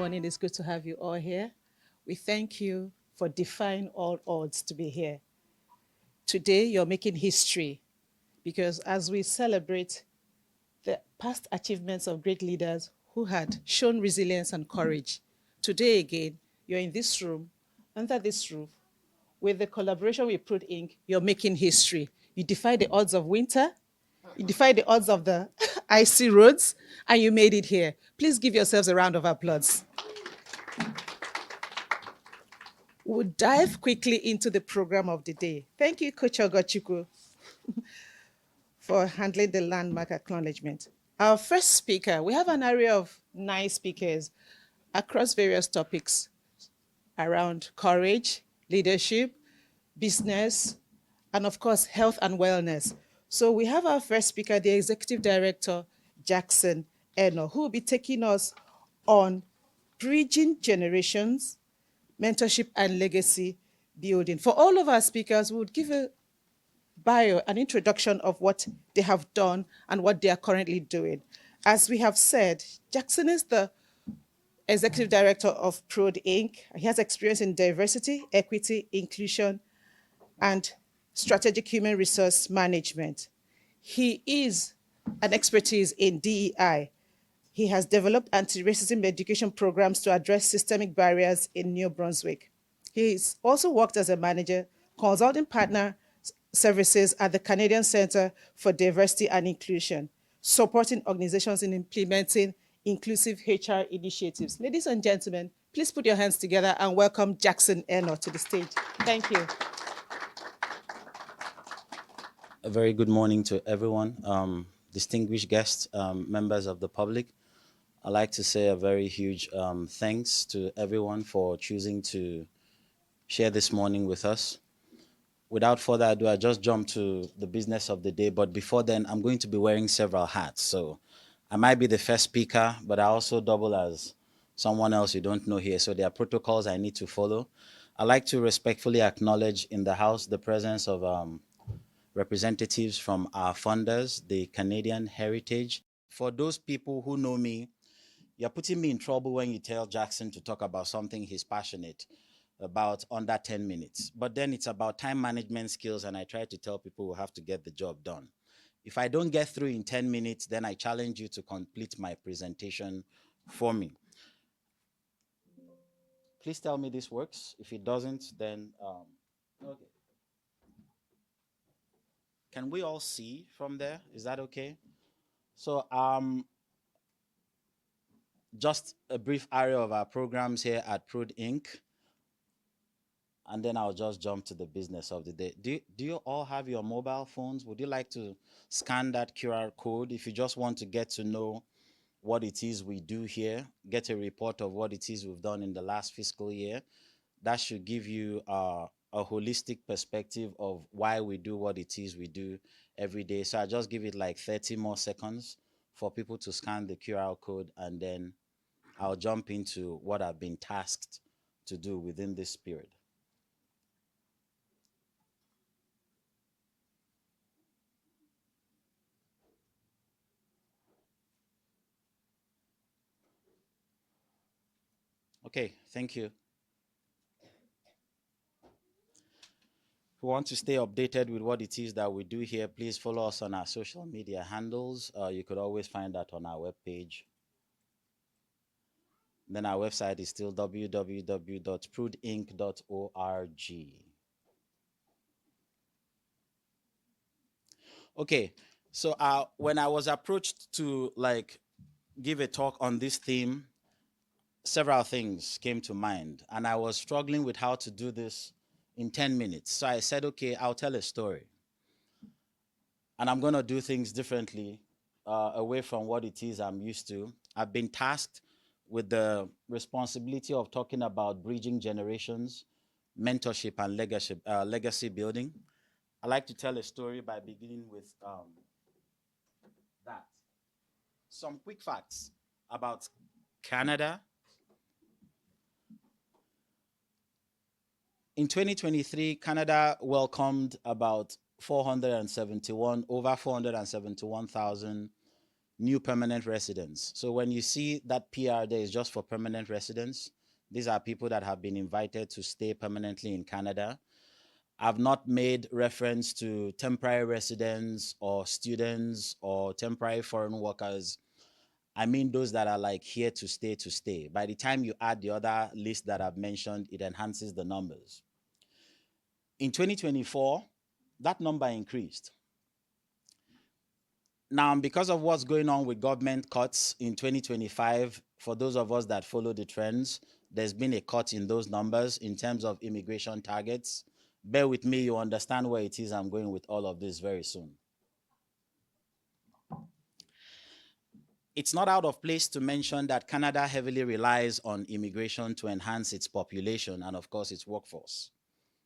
morning. It's good to have you all here. We thank you for defying all odds to be here. Today, you're making history because as we celebrate the past achievements of great leaders who had shown resilience and courage, today again, you're in this room, under this roof, with the collaboration with PRUDE Inc., you're making history. You defy the odds of winter, you defy the odds of the icy roads, and you made it here. Please give yourselves a round of applause. We'll dive quickly into the program of the day. Thank you, Coach Ogochukwu, for handling the landmark acknowledgement. Our first speaker, we have an array of 9 speakers across various topics around courage, leadership, business, and of course, health and wellness. So we have our first speaker, the Executive Director, Jackson Eno, who will be taking us on bridging generations, mentorship and legacy building. For all of our speakers, we would give a bio, an introduction of what they have done and what they are currently doing. As we have said, Jackson is the Executive Director of PRUDE Inc. He has experience in diversity, equity, inclusion, and strategic human resource management. He is an expertise in DEI. He has developed anti-racism education programs to address systemic barriers in New Brunswick. He's also worked as a manager, consulting partner services at the Canadian Center for Diversity and Inclusion, supporting organizations in implementing inclusive HR initiatives. Ladies and gentlemen, please put your hands together and welcome Jackson Eno to the stage. Thank you. A very good morning to everyone, distinguished guests, members of the public. I'd like to say a very huge thanks to everyone for choosing to share this morning with us. Without further ado, I just jump to the business of the day. But before then, I'm going to be wearing several hats. So I might be the first speaker, but I also double as someone else you don't know here. So there are protocols I need to follow. I'd like to respectfully acknowledge in the House the presence of representatives from our funders, the Canadian Heritage. For those people who know me, you're putting me in trouble when you tell Jackson to talk about something he's passionate about under 10 minutes. But then it's about time management skills, and I try to tell people we have to get the job done. If I don't get through in 10 minutes, then I challenge you to complete my presentation for me. Please tell me this works. If it doesn't, then, okay. Can we all see from there? Is that okay? So just a brief area of our programs here at PRUDE Inc. And then I'll just jump to the business of the day. Do you all have your mobile phones? Would you like to scan that QR code if you just want to get to know what it is we do here, get a report of what it is we've done in the last fiscal year? That should give you a holistic perspective of why we do what it is we do every day. So I just give it like 30 more seconds for people to scan the QR code, and then I'll jump into what I've been tasked to do within this period. Okay, thank you. If you want to stay updated with what it is that we do here, please follow us on our social media handles. You could always find that on our webpage. Then our website is still www.prudeinc.org. Okay, so when I was approached to give a talk on this theme, several things came to mind, and I was struggling with how to do this in 10 minutes. So I said, okay, I'll tell a story. And I'm going to do things differently, away from what it is I'm used to. I've been tasked with the responsibility of talking about bridging generations, mentorship, and legacy building. I like to tell a story by beginning with that. Some quick facts about Canada. In 2023, Canada welcomed about over 471,000 new permanent residents. So when you see that PR there is just for permanent residents, these are people that have been invited to stay permanently in Canada. I've not made reference to temporary residents or students or temporary foreign workers. I mean those that are like here to stay to stay. By the time you add the other list that I've mentioned, it enhances the numbers. In 2024, that number increased. Now, because of what's going on with government cuts in 2025, for those of us that follow the trends, there's been a cut in those numbers in terms of immigration targets. Bear with me, you understand where it is I'm going with all of this very soon. It's not out of place to mention that Canada heavily relies on immigration to enhance its population and, of course, its workforce.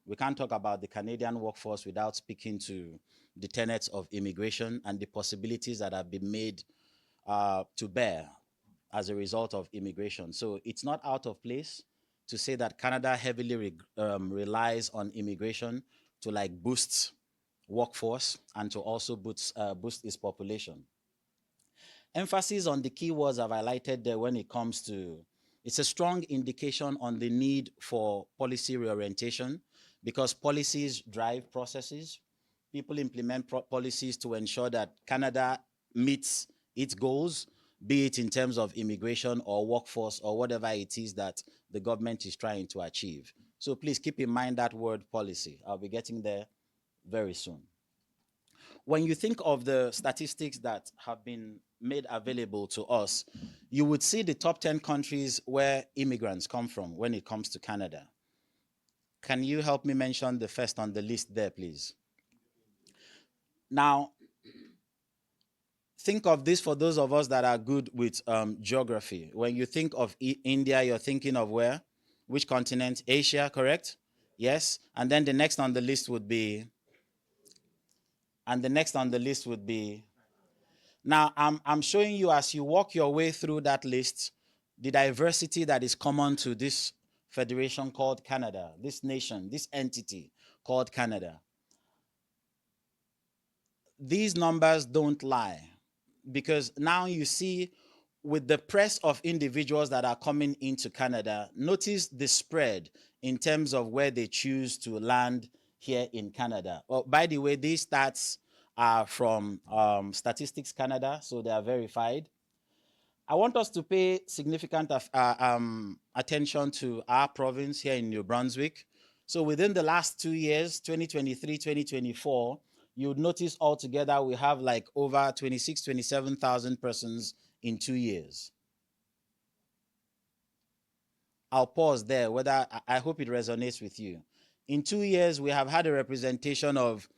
We can't talk about the Canadian workforce without speaking to the tenets of immigration and the possibilities that have been made to bear as a result of immigration. So it's not out of place to say that Canada heavily relies on immigration to like boost workforce and to also boost its population. Emphasis on the keywords I've highlighted there when it comes to, it's a strong indication on the need for policy reorientation because policies drive processes. People implement policies to ensure that Canada meets its goals, be it in terms of immigration or workforce or whatever it is that the government is trying to achieve. So please keep in mind that word policy. I'll be getting there very soon. When you think of the statistics that have been made available to us, you would see the top 10 countries where immigrants come from when it comes to Canada. Can you help me mention the first on the list there, please? Now, think of this for those of us that are good with geography. When you think of India, you're thinking of where? Which continent? Asia, correct? Yes. And then the next on the list would be, now, I'm showing you as you walk your way through that list, the diversity that is common to this federation called Canada, this nation, this entity called Canada. These numbers don't lie because now you see with the press of individuals that are coming into Canada, notice the spread in terms of where they choose to land here in Canada. Oh, by the way, these stats are from Statistics Canada, so they are verified. I want us to pay significant attention to our province here in New Brunswick. So within the last 2 years, 2023, 2024, you would notice altogether we have like over 26, 27,000 persons in 2 years. I'll pause there, whether I hope it resonates with you. In 2 years, we have had a representation of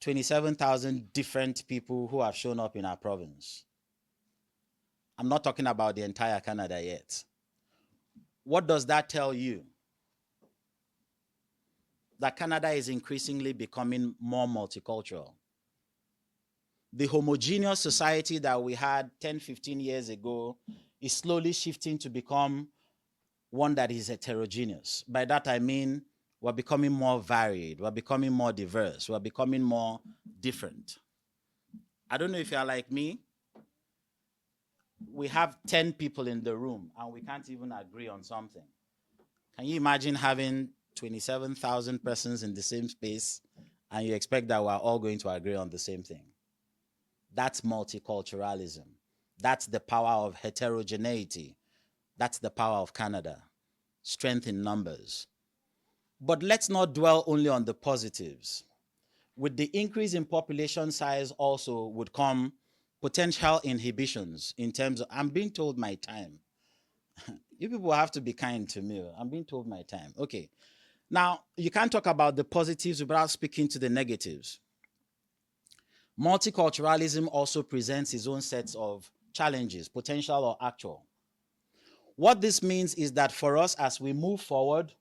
27,000 different people who have shown up in our province. I'm not talking about the entire Canada yet. What does that tell you? That Canada is increasingly becoming more multicultural. The homogeneous society that we had 10, 15 years ago is slowly shifting to become one that is heterogeneous. By that I mean we're becoming more varied, we're becoming more diverse, we're becoming more different. I don't know if you're like me. We have 10 people in the room and we can't even agree on something. Can you imagine having 27,000 persons in the same space and you expect that we're all going to agree on the same thing? That's multiculturalism. That's the power of heterogeneity. That's the power of Canada. Strength in numbers. But let's not dwell only on the positives. With the increase in population size also would come potential inhibitions in terms of, I'm being told my time. You people have to be kind to me. I'm being told my time. Okay. Now, you can't talk about the positives without speaking to the negatives. Multiculturalism also presents its own sets of challenges, potential or actual. What this means is that for us, as we move forward,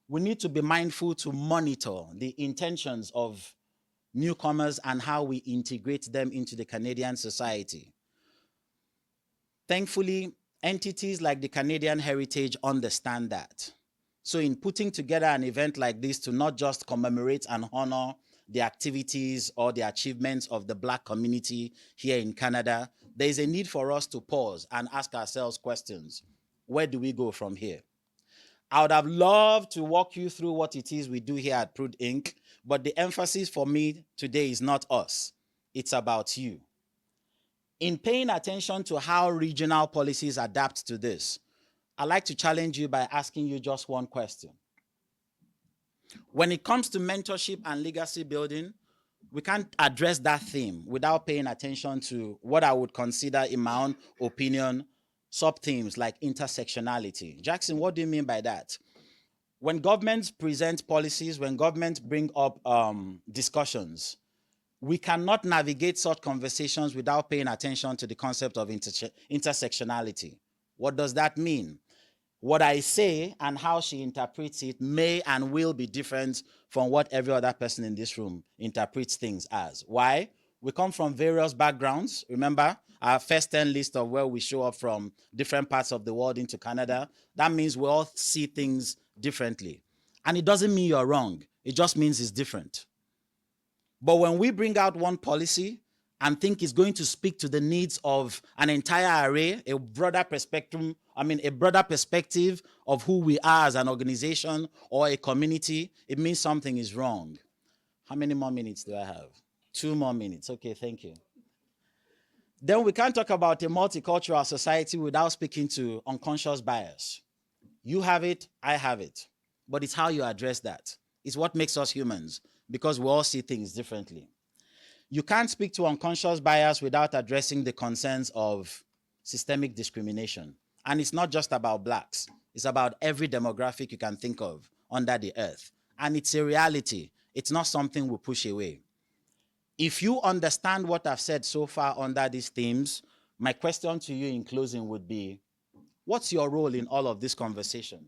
we need to be mindful to monitor the intentions of newcomers and how we integrate them into the Canadian society. Thankfully, entities like the Canadian Heritage understand that. So in putting together an event like this to not just commemorate and honor the activities or the achievements of the Black community here in Canada, there is a need for us to pause and ask ourselves questions. Where do we go from here? I would have loved to walk you through what it is we do here at PRUDE Inc., but the emphasis for me today is not us, it's about you. In paying attention to how regional policies adapt to this, I'd like to challenge you by asking you just one question. When it comes to mentorship and legacy building, we can't address that theme without paying attention to what I would consider, in my own opinion, sub-themes like intersectionality. Jackson, what do you mean by that? When governments present policies, when governments bring up discussions, we cannot navigate such conversations without paying attention to the concept of intersectionality. What does that mean? What I say and how she interprets it may and will be different from what every other person in this room interprets things as. Why? We come from various backgrounds. Remember our first 10 list of where we show up from different parts of the world into Canada. That means we all see things differently. And it doesn't mean you're wrong. It just means it's different. But when we bring out one policy and think it's going to speak to the needs of an entire array, a broader perspective, a broader perspective of who we are as an organization or a community, it means something is wrong. How many more minutes do I have? 2 more minutes. Okay, thank you. Then we can't talk about a multicultural society without speaking to unconscious bias. You have it, I have it. But it's how you address that. It's what makes us humans, because we all see things differently. You can't speak to unconscious bias without addressing the concerns of systemic discrimination. And it's not just about blacks. It's about every demographic you can think of under the earth. And it's a reality. It's not something we push away. If you understand what I've said so far under these themes, my question to you in closing would be, what's your role in all of this conversation?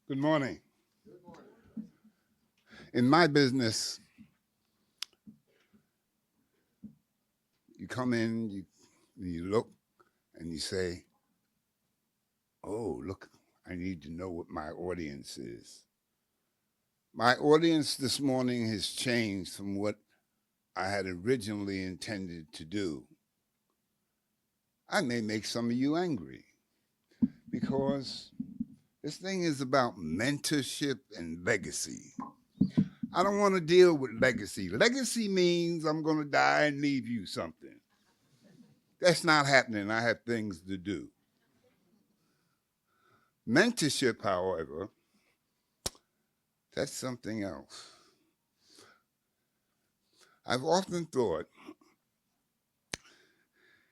Good morning. In my business, you come in, you look, and you say, oh, look, I need to know what my audience is. My audience this morning has changed from what I had originally intended to do. I may make some of you angry because this thing is about mentorship and legacy. I don't want to deal with legacy. Legacy means I'm going to die and leave you something. That's not happening. I have things to do. Mentorship, however, that's something else. I've often thought,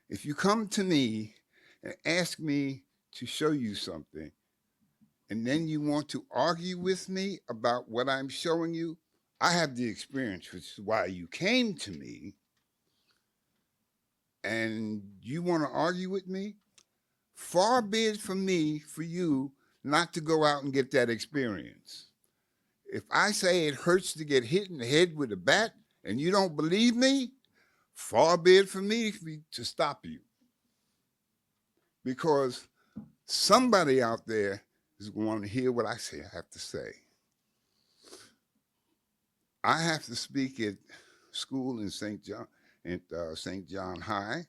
if you come to me and ask me to show you something, and then you want to argue with me about what I'm showing you, I have the experience, which is why you came to me, and you want to argue with me. Far be it from me for you not to go out and get that experience. If I say it hurts to get hit in the head with a bat and you don't believe me, far be it from me to stop you. Because somebody out there is going to hear what I have to say. I have to speak at school in St. John High,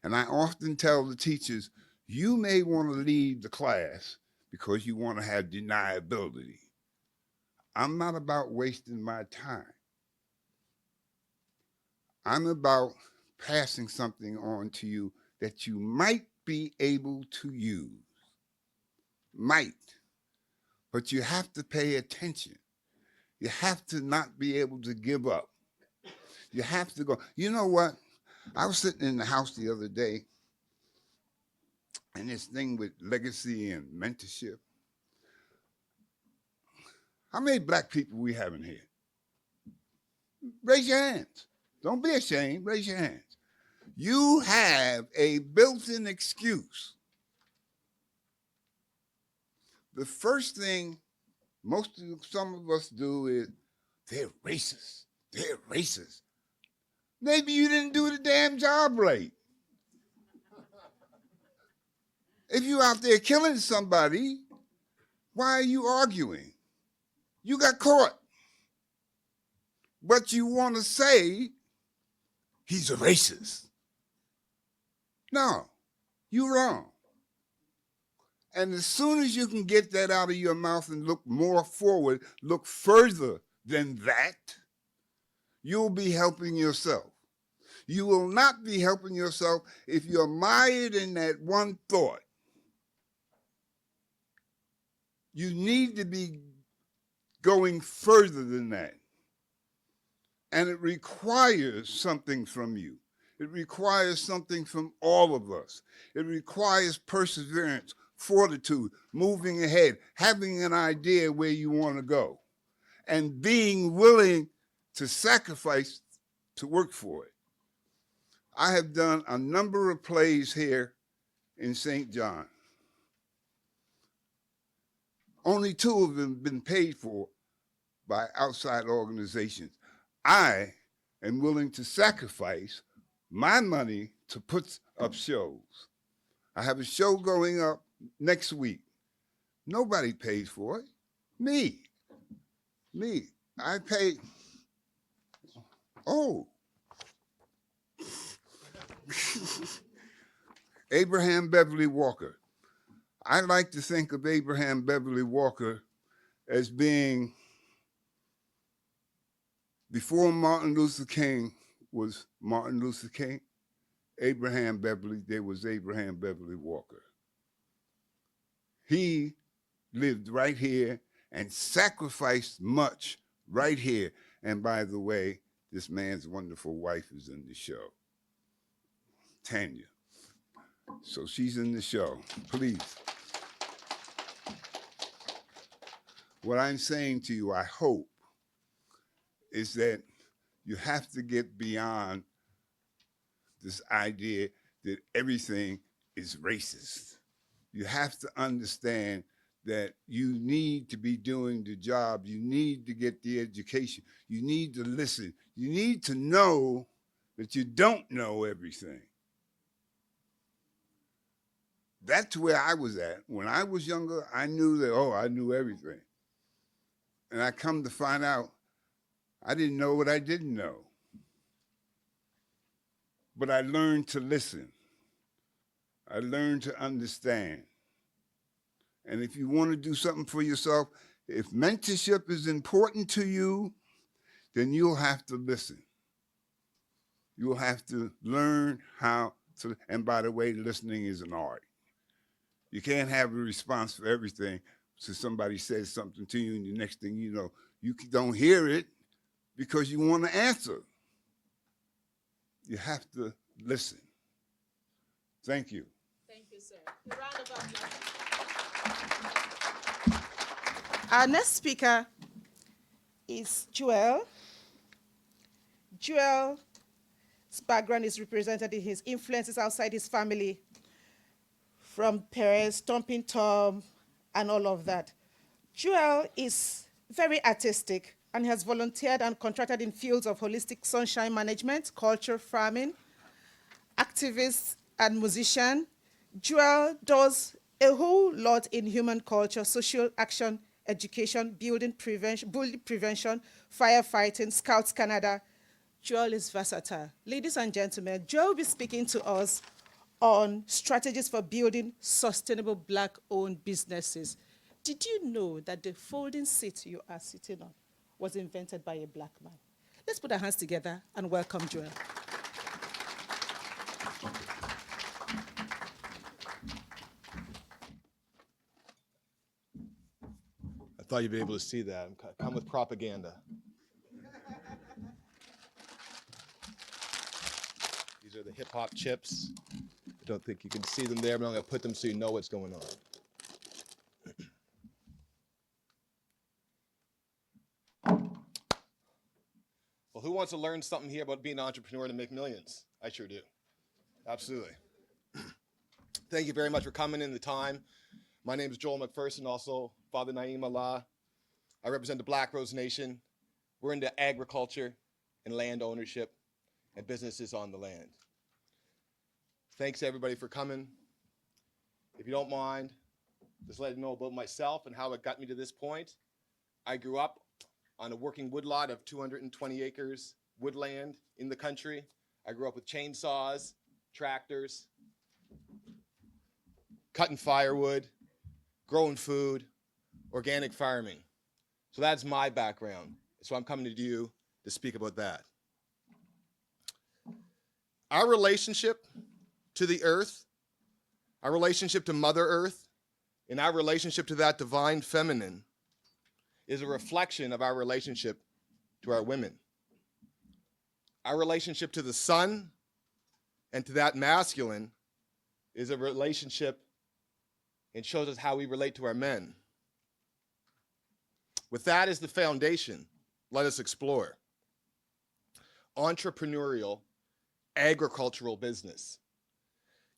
and I often tell the teachers, you may want to leave the class because you want to have deniability. I'm not about wasting my time. I'm about passing something on to you that you might be able to use. Might. But you have to pay attention. You have to not be able to give up. You have to go. You know what? I was sitting in the house the other day, and this thing with legacy and mentorship. How many black people we have in here? Raise your hands. Don't be ashamed. Raise your hands. You have a built-in excuse. The first thing some of us do is, they're racist. They're racist. Maybe you didn't do the damn job right. If you're out there killing somebody, why are you arguing? You got caught. But you want to say he's a racist. No, you're wrong. And as soon as you can get that out of your mouth and look more forward, look further than that, you'll be helping yourself. You will not be helping yourself if you're mired in that one thought. You need to be going further than that. And it requires something from you. It requires something from all of us. It requires perseverance, fortitude, moving ahead, having an idea where you want to go, and being willing to sacrifice to work for it. I have done a number of plays here in St. John. Only two of them have been paid for by outside organizations. I am willing to sacrifice my money to put up shows. I have a show going up next week. Nobody pays for it. Me. Me. I pay. Oh. Abraham Beverly Walker. I like to think of Abraham Beverly Walker as being, before Martin Luther King was Martin Luther King, Abraham Beverly, there was Abraham Beverly Walker. He lived right here and sacrificed much right here. And by the way, this man's wonderful wife is in the show, Tanya. So she's in the show. Please. What I'm saying to you, I hope, is that you have to get beyond this idea that everything is racist. You have to understand that you need to be doing the job. You need to get the education. You need to listen. You need to know that you don't know everything. That's where I was at. When I was younger, I knew that, oh, I knew everything. And I come to find out I didn't know what I didn't know. But I learned to listen. I learned to understand. And if you want to do something for yourself, if mentorship is important to you, then you'll have to listen. You'll have to learn how to, and by the way, listening is an art. You can't have a response for everything. So somebody says something to you, and the next thing you know, you don't hear it because you want to answer. You have to listen. Thank you. Thank you, sir. A round of applause. Our next speaker is Joel. Joel's background is represented in his influences outside his family, from Perez, Stomping Tom, and all of that. Joel is very artistic and has volunteered and contracted in fields of holistic sunshine management, culture, farming, activist and musician. Joel does a whole lot in human culture, social action, education, bullying prevention, firefighting, Scouts Canada. Joel is versatile. Ladies and gentlemen, Joel will be speaking to us on strategies for building sustainable Black-owned businesses. Did you know that the folding seat you are sitting on was invented by a Black man? Let's put our hands together and welcome Joel. I thought you'd be able to see that. Come with propaganda. These are the hip hop chips. I don't think you can see them there, but I'm going to put them so you know what's going on. Well, who wants to learn something here about being an entrepreneur to make millions? I sure do. Absolutely. Thank you very much for coming in the time. My name is Joel McPherson, also Father Naeem Allah. I represent the Black Rose Nation. We're into agriculture and land ownership and businesses on the land. Thanks everybody for coming. If you don't mind, just let you know about myself and how it got me to this point. I grew up on a working woodlot of 220 acres woodland in the country. I grew up with chainsaws, tractors, cutting firewood, growing food, organic farming. So that's my background. So I'm coming to you to speak about that. Our relationship to the earth, our relationship to Mother Earth, and our relationship to that divine feminine is a reflection of our relationship to our women. Our relationship to the sun and to that masculine is a relationship and shows us how we relate to our men. With that as the foundation, let us explore entrepreneurial agricultural business.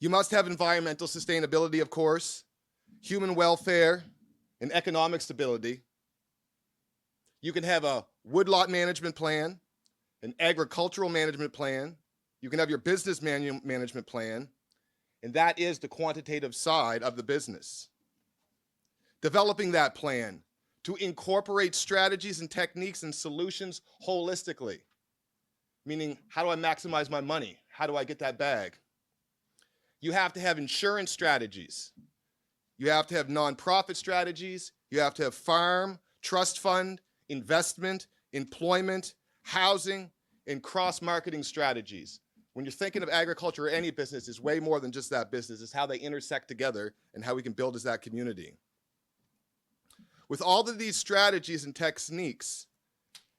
You must have environmental sustainability, of course, human welfare, and economic stability. You can have a woodlot management plan, an agricultural management plan. You can have your business management plan, and that is the quantitative side of the business. Developing that plan to incorporate strategies and techniques and solutions holistically, meaning how do I maximize my money? How do I get that bag? You have to have insurance strategies. You have to have nonprofit strategies. You have to have farm, trust fund, investment, employment, housing, and cross-marketing strategies. When you're thinking of agriculture or any business, it's way more than just that business. It's how they intersect together and how we can build as that community. With all of these strategies and techniques,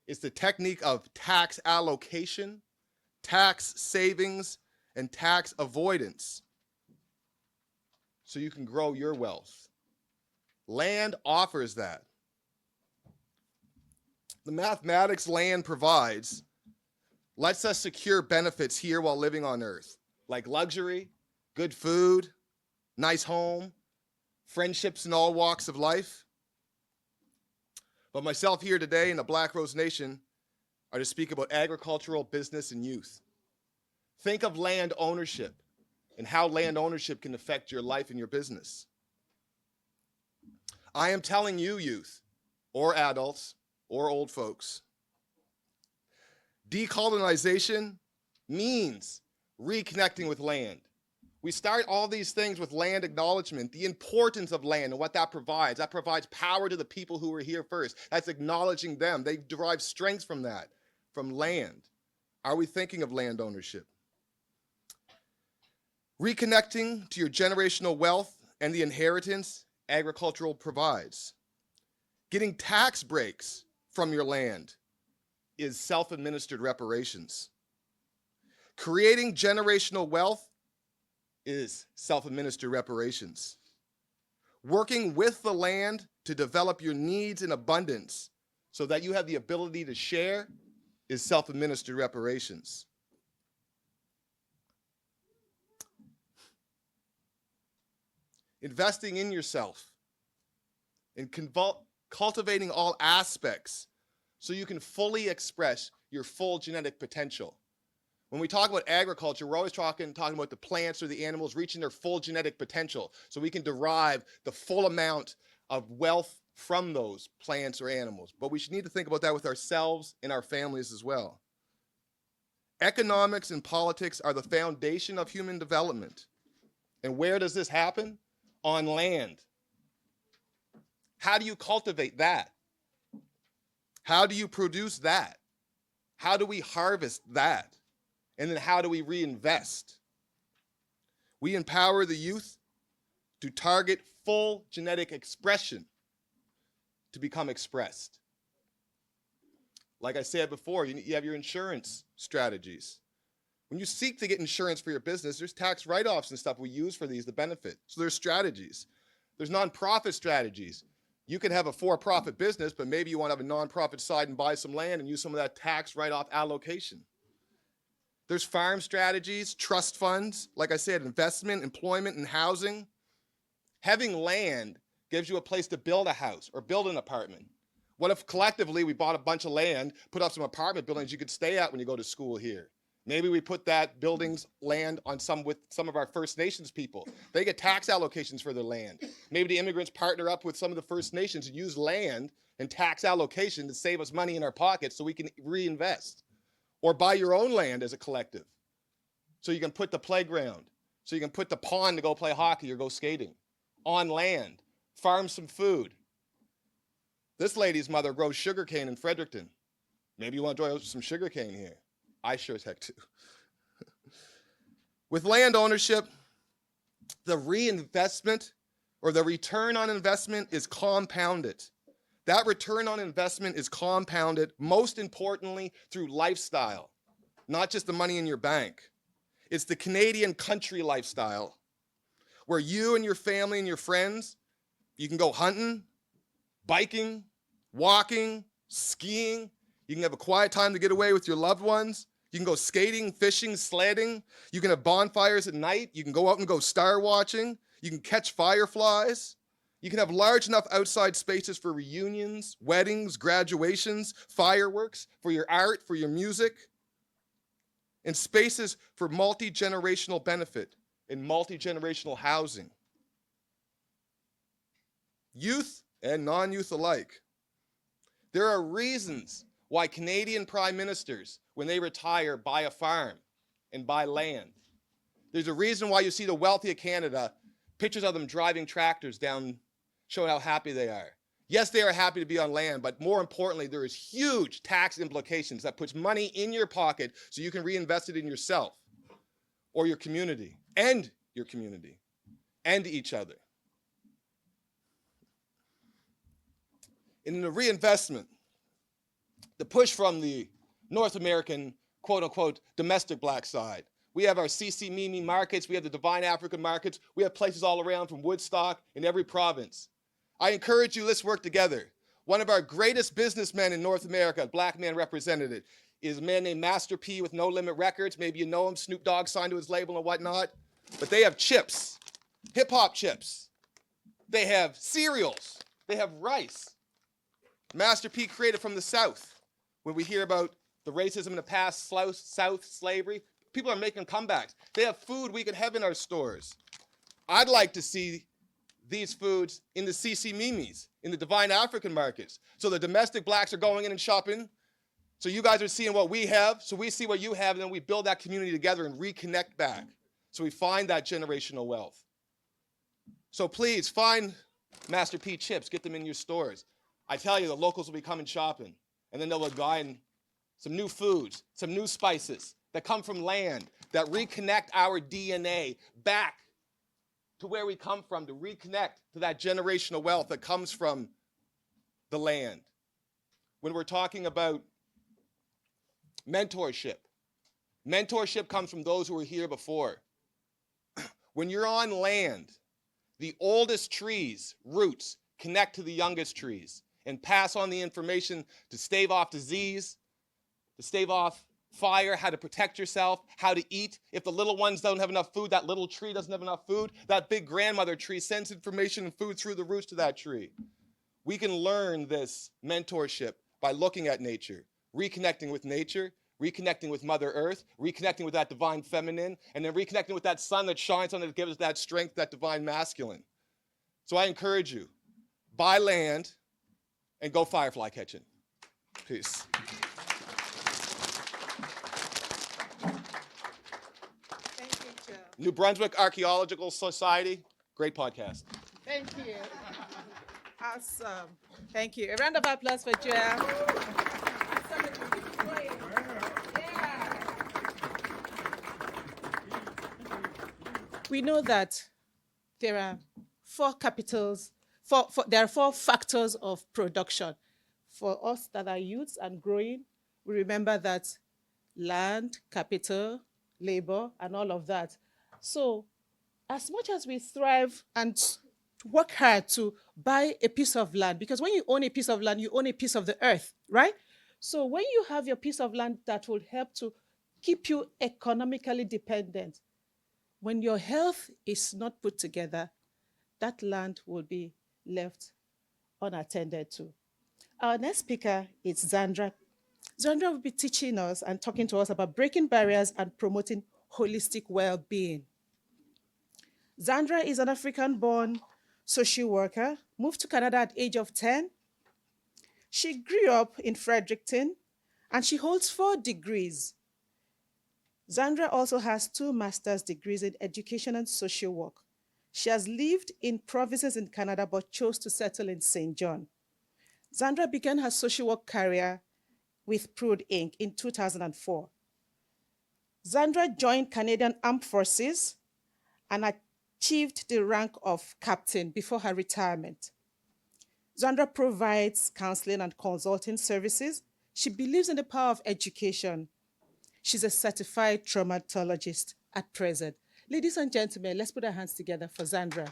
it's the technique of tax allocation, tax savings, and tax avoidance so you can grow your wealth. Land offers that. The mathematics land provides lets us secure benefits here while living on Earth, like luxury, good food, nice home, friendships in all walks of life. But myself here today in the Black Rose Nation are to speak about agricultural business and youth. Think of land ownership and how land ownership can affect your life and your business. I am telling you, youth, or adults, or old folks, decolonization means reconnecting with land. We start all these things with land acknowledgement, the importance of land and what that provides. That provides power to the people who were here first. That's acknowledging them. They derive strength from that, from land. Are we thinking of land ownership? Reconnecting to your generational wealth and the inheritance agricultural provides. Getting tax breaks from your land is self-administered reparations. Creating generational wealth is self-administered reparations. Working with the land to develop your needs in abundance so that you have the ability to share is self-administered reparations. Investing in yourself and cultivating all aspects so you can fully express your full genetic potential. When we talk about agriculture, we're always talking about the plants or the animals reaching their full genetic potential so we can derive the full amount of wealth from those plants or animals. But we should need to think about that with ourselves and our families as well. Economics and politics are the foundation of human development. And where does this happen? On land. How do you cultivate that? How do you produce that? How do we harvest that? And then how do we reinvest? We empower the youth to target full genetic expression to become expressed. Like I said before, you have your insurance strategies. When you seek to get insurance for your business, there's tax write-offs and stuff we use for these to benefit. So there's strategies. There's nonprofit strategies. You can have a for-profit business, but maybe you want to have a nonprofit side and buy some land and use some of that tax write-off allocation. There's farm strategies, trust funds, like I said, investment, employment, and housing. Having land gives you a place to build a house or build an apartment. What if collectively we bought a bunch of land, put up some apartment buildings you could stay at when you go to school here? Maybe we put that building's land on with some of our First Nations people. They get tax allocations for their land. Maybe the immigrants partner up with some of the First Nations and use land and tax allocation to save us money in our pockets so we can reinvest. Or buy your own land as a collective. So you can put the playground, so you can put the pond to go play hockey or go skating. on land, farm some food. This lady's mother grows sugarcane in Fredericton. Maybe you want to enjoy some sugarcane here. I sure as heck do. With land ownership, the reinvestment or the return on investment is compounded. That return on investment is compounded, most importantly, through lifestyle, not just the money in your bank. It's the Canadian country lifestyle, where you and your family and your friends, you can go hunting, biking, walking, skiing. You can have a quiet time to get away with your loved ones. You can go skating, fishing, sledding. You can have bonfires at night. You can go out and go star watching. You can catch fireflies. You can have large enough outside spaces for reunions, weddings, graduations, fireworks, for your art, for your music, and spaces for multi-generational benefit and multi-generational housing. Youth and non-youth alike. There are reasons why Canadian prime ministers, when they retire, buy a farm and buy land. There's a reason why you see the wealthy of Canada, pictures of them driving tractors down, showing how happy they are. Yes, they are happy to be on land, but more importantly, there is huge tax implications that puts money in your pocket so you can reinvest it in yourself or your community and each other. In the reinvestment, the push from the North American, quote unquote, domestic black side. We have our CC Mimi markets, we have the Divine African markets, we have places all around from Woodstock in every province. I encourage you, let's work together. One of our greatest businessmen in North America, black man represented, is a man named Master P with No Limit Records. Maybe you know him, Snoop Dogg signed to his label and whatnot. But they have chips, hip hop chips. They have cereals, they have rice. Master P created from the South. When we hear about the racism in the past, South slavery, people are making comebacks. They have food we could have in our stores. I'd like to see these foods in the CC Mimis, in the Divine African markets. So the domestic blacks are going in and shopping. So you guys are seeing what we have. So we see what you have, and then we build that community together and reconnect back. So we find that generational wealth. So please find Master P chips, get them in your stores. I tell you, the locals will be coming shopping. And then they'll buy some new foods, some new spices that come from land, that reconnect our DNA back to where we come from, to reconnect to that generational wealth that comes from the land. When we're talking about mentorship, mentorship comes from those who were here before. When you're on land, the oldest trees' roots connect to the youngest trees and pass on the information to stave off disease, to stave off fire, how to protect yourself, how to eat. If the little ones don't have enough food, that little tree doesn't have enough food, that big grandmother tree sends information and food through the roots to that tree. We can learn this mentorship by looking at nature, reconnecting with nature, reconnecting with Mother Earth, reconnecting with that divine feminine, and then reconnecting with that sun that shines on it, that gives us that strength, that divine masculine. So I encourage you, buy land, and go firefly catching. Peace. Thank you, Joe. New Brunswick Archaeological Society, great podcast. Thank you. Awesome. Thank you. A round of applause for Joe. We know that there are there are four factors of production. For us that are youths and growing, we remember that land, capital, labor, and all of that. So as much as we thrive and work hard to buy a piece of land, because when you own a piece of land, you own a piece of the earth, right? So when you have your piece of land, that will help to keep you economically dependent. When your health is not put together, that land will be left unattended to. Our next speaker is Zandra. Zandra will be teaching us and talking to us about breaking barriers and promoting holistic well-being. Zandra is an African-born social worker, moved to Canada at the age of 10. She grew up in Fredericton, and she holds 4 degrees. Zandra also has 2 master's degrees in education and social work. She has lived in provinces in Canada but chose to settle in St. John. Zandra began her social work career with PRUDE Inc. in 2004. Zandra joined Canadian Armed Forces and achieved the rank of captain before her retirement. Zandra provides counseling and consulting services. She believes in the power of education. She's a certified traumatologist at present. Ladies and gentlemen, let's put our hands together for Zandra.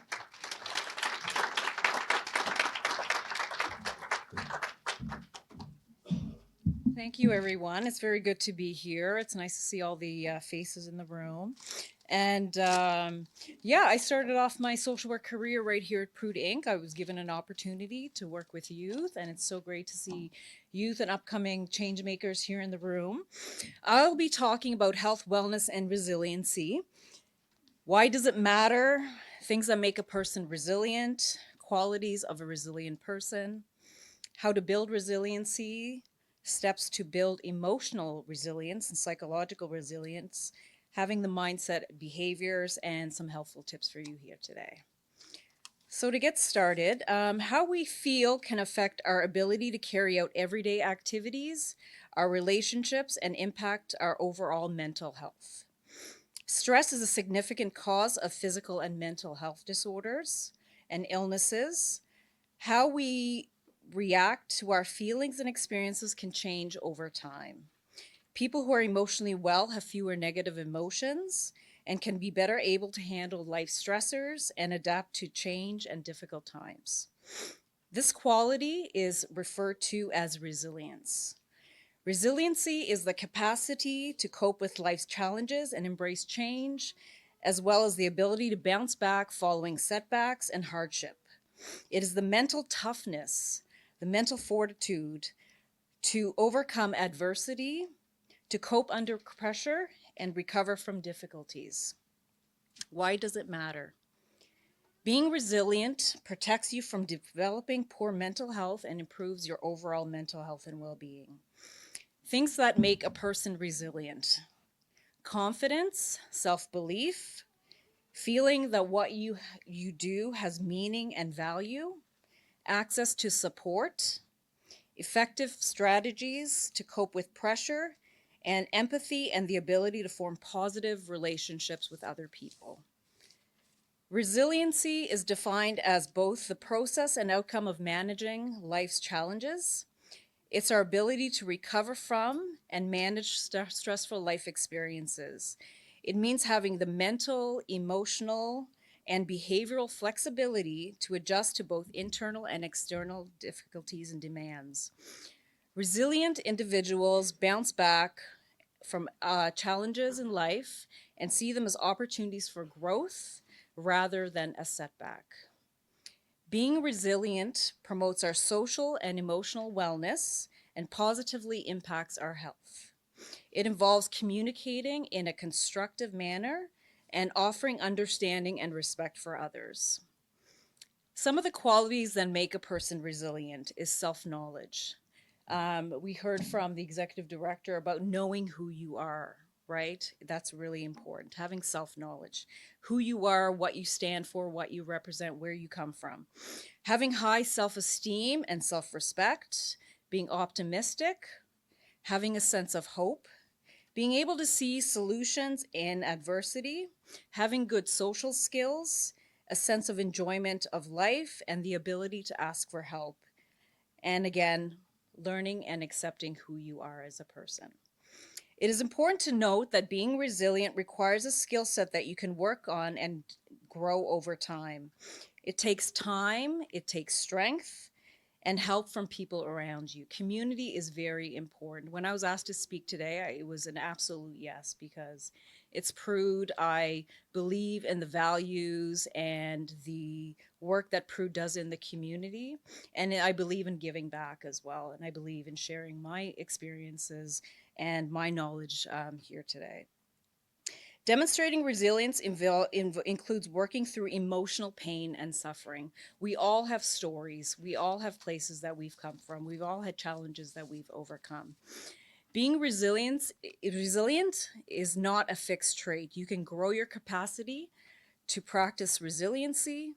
Thank you, everyone. It's very good to be here. It's nice to see all the faces in the room. And yeah, I started off my social work career right here at PRUDE Inc. I was given an opportunity to work with youth, and it's so great to see youth and upcoming change makers here in the room. I'll be talking about health, wellness, and resiliency. Why does it matter? Things that make a person resilient, qualities of a resilient person, how to build resiliency, steps to build emotional resilience and psychological resilience, having the mindset, behaviors, and some helpful tips for you here today. So to get started, how we feel can affect our ability to carry out everyday activities, our relationships, and impact our overall mental health. Stress is a significant cause of physical and mental health disorders and illnesses. How we react to our feelings and experiences can change over time. People who are emotionally well have fewer negative emotions and can be better able to handle life stressors and adapt to change and difficult times. This quality is referred to as resilience. Resiliency is the capacity to cope with life's challenges and embrace change, as well as the ability to bounce back following setbacks and hardship. It is the mental toughness, the mental fortitude to overcome adversity, to cope under pressure, and recover from difficulties. Why does it matter? Being resilient protects you from developing poor mental health and improves your overall mental health and well-being. Things that make a person resilient: confidence, self-belief, feeling that what you do has meaning and value, access to support, effective strategies to cope with pressure, and empathy and the ability to form positive relationships with other people. Resiliency is defined as both the process and outcome of managing life's challenges. It's our ability to recover from and manage stressful life experiences. It means having the mental, emotional, and behavioral flexibility to adjust to both internal and external difficulties and demands. Resilient individuals bounce back from challenges in life and see them as opportunities for growth rather than a setback. Being resilient promotes our social and emotional wellness and positively impacts our health. It involves communicating in a constructive manner and offering understanding and respect for others. Some of the qualities that make a person resilient is self-knowledge. We heard from the executive director about knowing who you are, right? That's really important, having self-knowledge, who you are, what you stand for, what you represent, where you come from. Having high self-esteem and self-respect, being optimistic, having a sense of hope, being able to see solutions in adversity, having good social skills, a sense of enjoyment of life, and the ability to ask for help. And again, learning and accepting who you are as a person. It is important to note that being resilient requires a skill set that you can work on and grow over time. It takes time, it takes strength, and help from people around you. Community is very important. When I was asked to speak today, it was an absolute yes, because it's PRUDE. I believe in the values and the work that PRUDE does in the community. And I believe in giving back as well. And I believe in sharing my experiences and my knowledge here today. Demonstrating resilience includes working through emotional pain and suffering. We all have stories. We all have places that we've come from. We've all had challenges that we've overcome. Being resilient is not a fixed trait. You can grow your capacity to practice resiliency.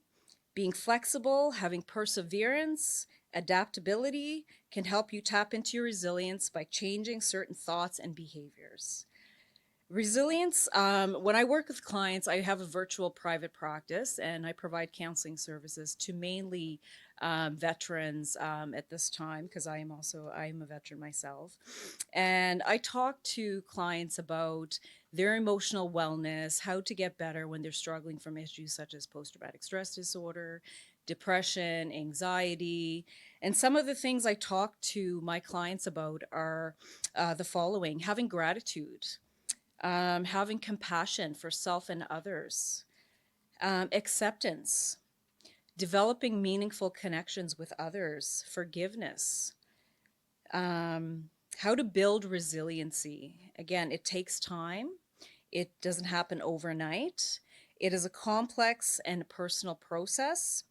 Being flexible, having perseverance, adaptability can help you tap into your resilience by changing certain thoughts and behaviors. Resilience, when I work with clients, I have a virtual private practice and I provide counseling services to mainly veterans at this time because I am a veteran myself. And I talk to clients about their emotional wellness, how to get better when they're struggling from issues such as post-traumatic stress disorder, depression, anxiety. And some of the things I talk to my clients about are the following: having gratitude, having compassion for self and others, acceptance, developing meaningful connections with others, forgiveness, how to build resiliency. Again, it takes time, it doesn't happen overnight. It is a complex and personal process.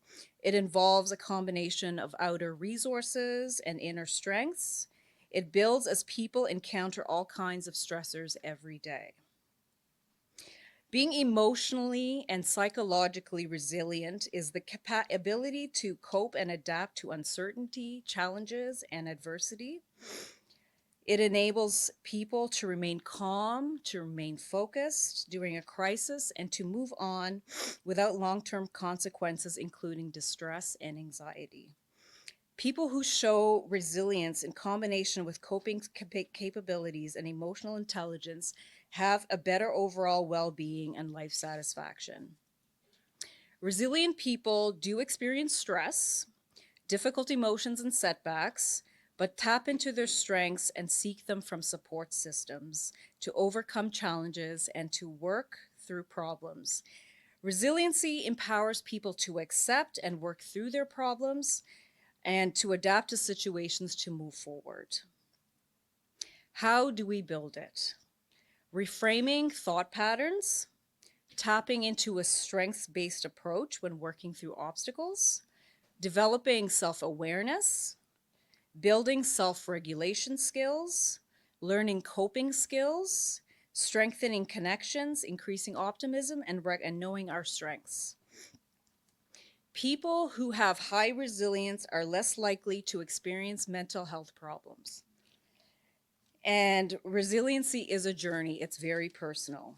It involves a combination of outer resources and inner strengths. It builds as people encounter all kinds of stressors every day. Being emotionally and psychologically resilient is the ability to cope and adapt to uncertainty, challenges, and adversity. It enables people to remain calm, to remain focused during a crisis, and to move on without long-term consequences, including distress and anxiety. People who show resilience in combination with coping capabilities and emotional intelligence have a better overall well-being and life satisfaction. Resilient people do experience stress, difficult emotions, and setbacks, but tap into their strengths and seek them from support systems to overcome challenges and to work through problems. Resiliency empowers people to accept and work through their problems and to adapt to situations to move forward. How do we build it? Reframing thought patterns, tapping into a strengths-based approach when working through obstacles, developing self-awareness, building self-regulation skills, learning coping skills, strengthening connections, increasing optimism, and knowing our strengths. People who have high resilience are less likely to experience mental health problems. And resiliency is a journey, it's very personal.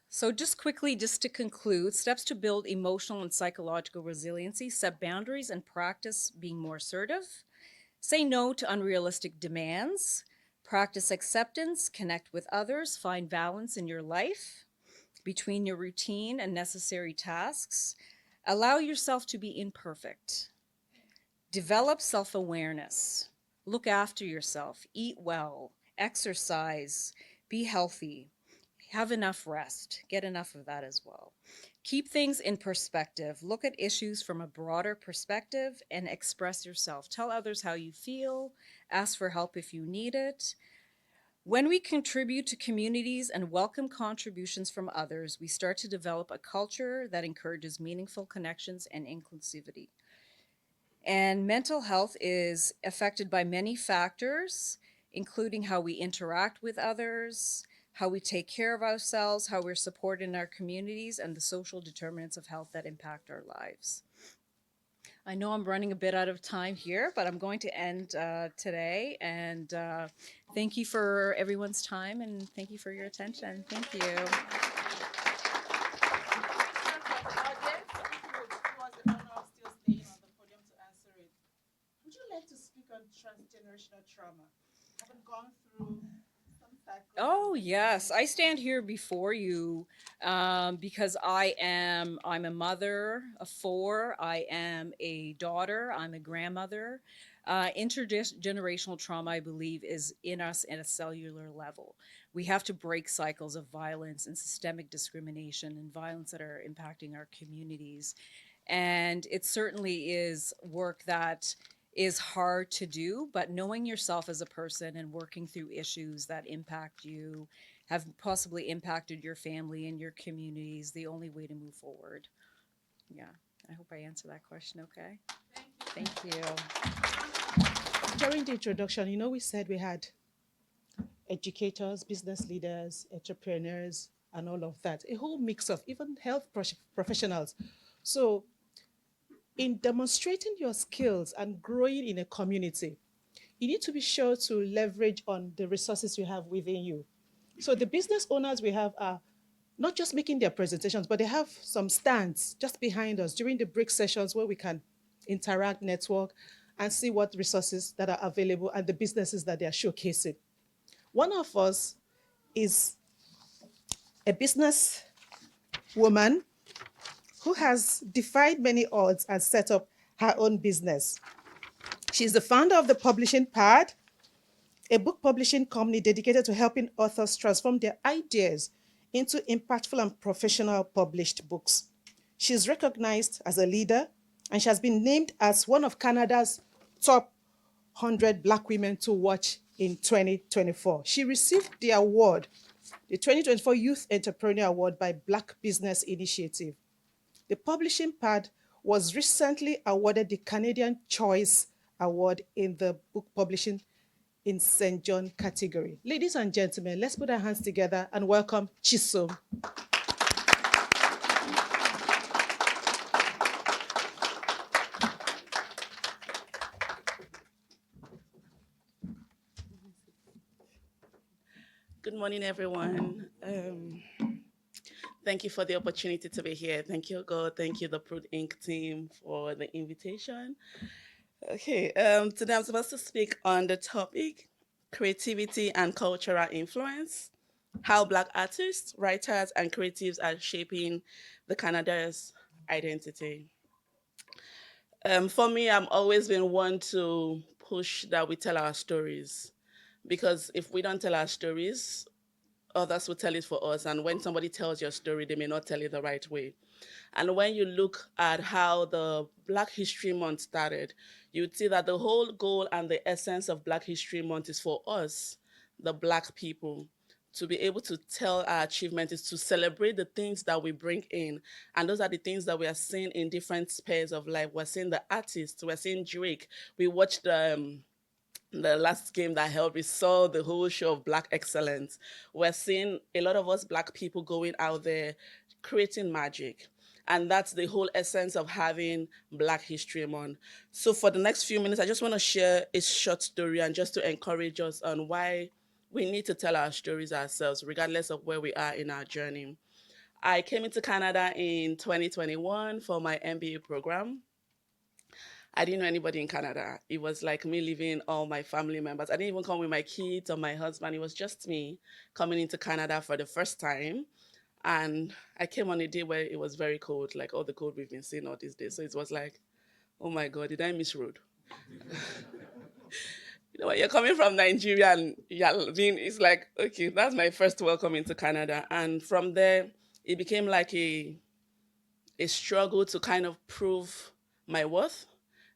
So just quickly, just to conclude, steps to build emotional and psychological resiliency: set boundaries and practice being more assertive. Say no to unrealistic demands. Practice acceptance, connect with others, find balance in your life between your routine and necessary tasks. Allow yourself to be imperfect. Develop self-awareness. Look after yourself, eat well, exercise, be healthy, have enough rest, get enough of that as well. Keep things in perspective. Look at issues from a broader perspective and express yourself. Tell others how you feel, ask for help if you need it. When we contribute to communities and welcome contributions from others, we start to develop a culture that encourages meaningful connections and inclusivity. And mental health is affected by many factors, including how we interact with others, how we take care of ourselves, how we're supported in our communities, and the social determinants of health that impact our lives. I know I'm running a bit out of time here, but I'm going to end today. And thank you for everyone's time, and thank you for your attention. Thank you. Would you like to speak on transgenerational trauma? Having gone through some cycles. Oh yes, I stand here before you because I'm a mother of four. I am a daughter. I'm a grandmother. Intergenerational trauma, I believe, is in us at a cellular level. We have to break cycles of violence and systemic discrimination and violence that are impacting our communities. And it certainly is work that is hard to do, but knowing yourself as a person and working through issues that impact you, have possibly impacted your family and your community, is the only way to move forward. Yeah, I hope I answered that question okay. Thank you. During the introduction, we said we had educators, business leaders, entrepreneurs, and all of that. A whole mix of even health professionals. So, in demonstrating your skills and growing in a community, you need to be sure to leverage on the resources you have within you. So the business owners we have are not just making their presentations, but they have some stands just behind us during the break sessions where we can interact, network, and see what resources that are available and the businesses that they are showcasing. One of us is a business woman who has defied many odds and set up her own business. She's the founder of the publishing pad, a book publishing company dedicated to helping authors transform their ideas into impactful and professional published books. She's recognized as a leader, and she has been named as one of Canada's top 100 Black women to watch in 2024. She received the award, the 2024 Youth Entrepreneur Award by Black Business Initiative. The publishing pad was recently awarded the Canadian Choice Award in the book publishing in St. John category. Ladies and gentlemen, let's put our hands together and welcome Chisom. Good morning, everyone. Thank you for the opportunity to be here. Thank you, God. Thank you, the PRUDE Inc. team, for the invitation. Okay, today I'm supposed to speak on the topic creativity and cultural influence, how Black artists, writers, and creatives are shaping the Canada's identity. For me, I'm always been one to push that we tell our stories because if we don't tell our stories, others will tell it for us. And when somebody tells your story, they may not tell it the right way. And when you look at how the Black History Month started, you would see that the whole goal and the essence of Black History Month is for us, the Black people, to be able to tell our achievements, is to celebrate the things that we bring in. And those are the things that we are seeing in different spheres of life. We're seeing the artists, we're seeing Drake. We watched the last game that held, we saw the whole show of Black excellence. We're seeing a lot of us Black people going out there creating magic. And that's the whole essence of having Black History Month. So for the next few minutes, I just want to share a short story and just to encourage us on why we need to tell our stories ourselves, regardless of where we are in our journey. I came into Canada in 2021 for my MBA program. I didn't know anybody in Canada. It was like me leaving all my family members. I didn't even come with my kids or my husband. It was just me coming into Canada for the first time. And I came on a day where it was very cold, like all the cold we've been seeing all these days. So it was like, oh my God, did I miss road? You know, when you're coming from Nigeria and you're being, it's like, okay, that's my first welcome into Canada. And from there, it became like a struggle to kind of prove my worth.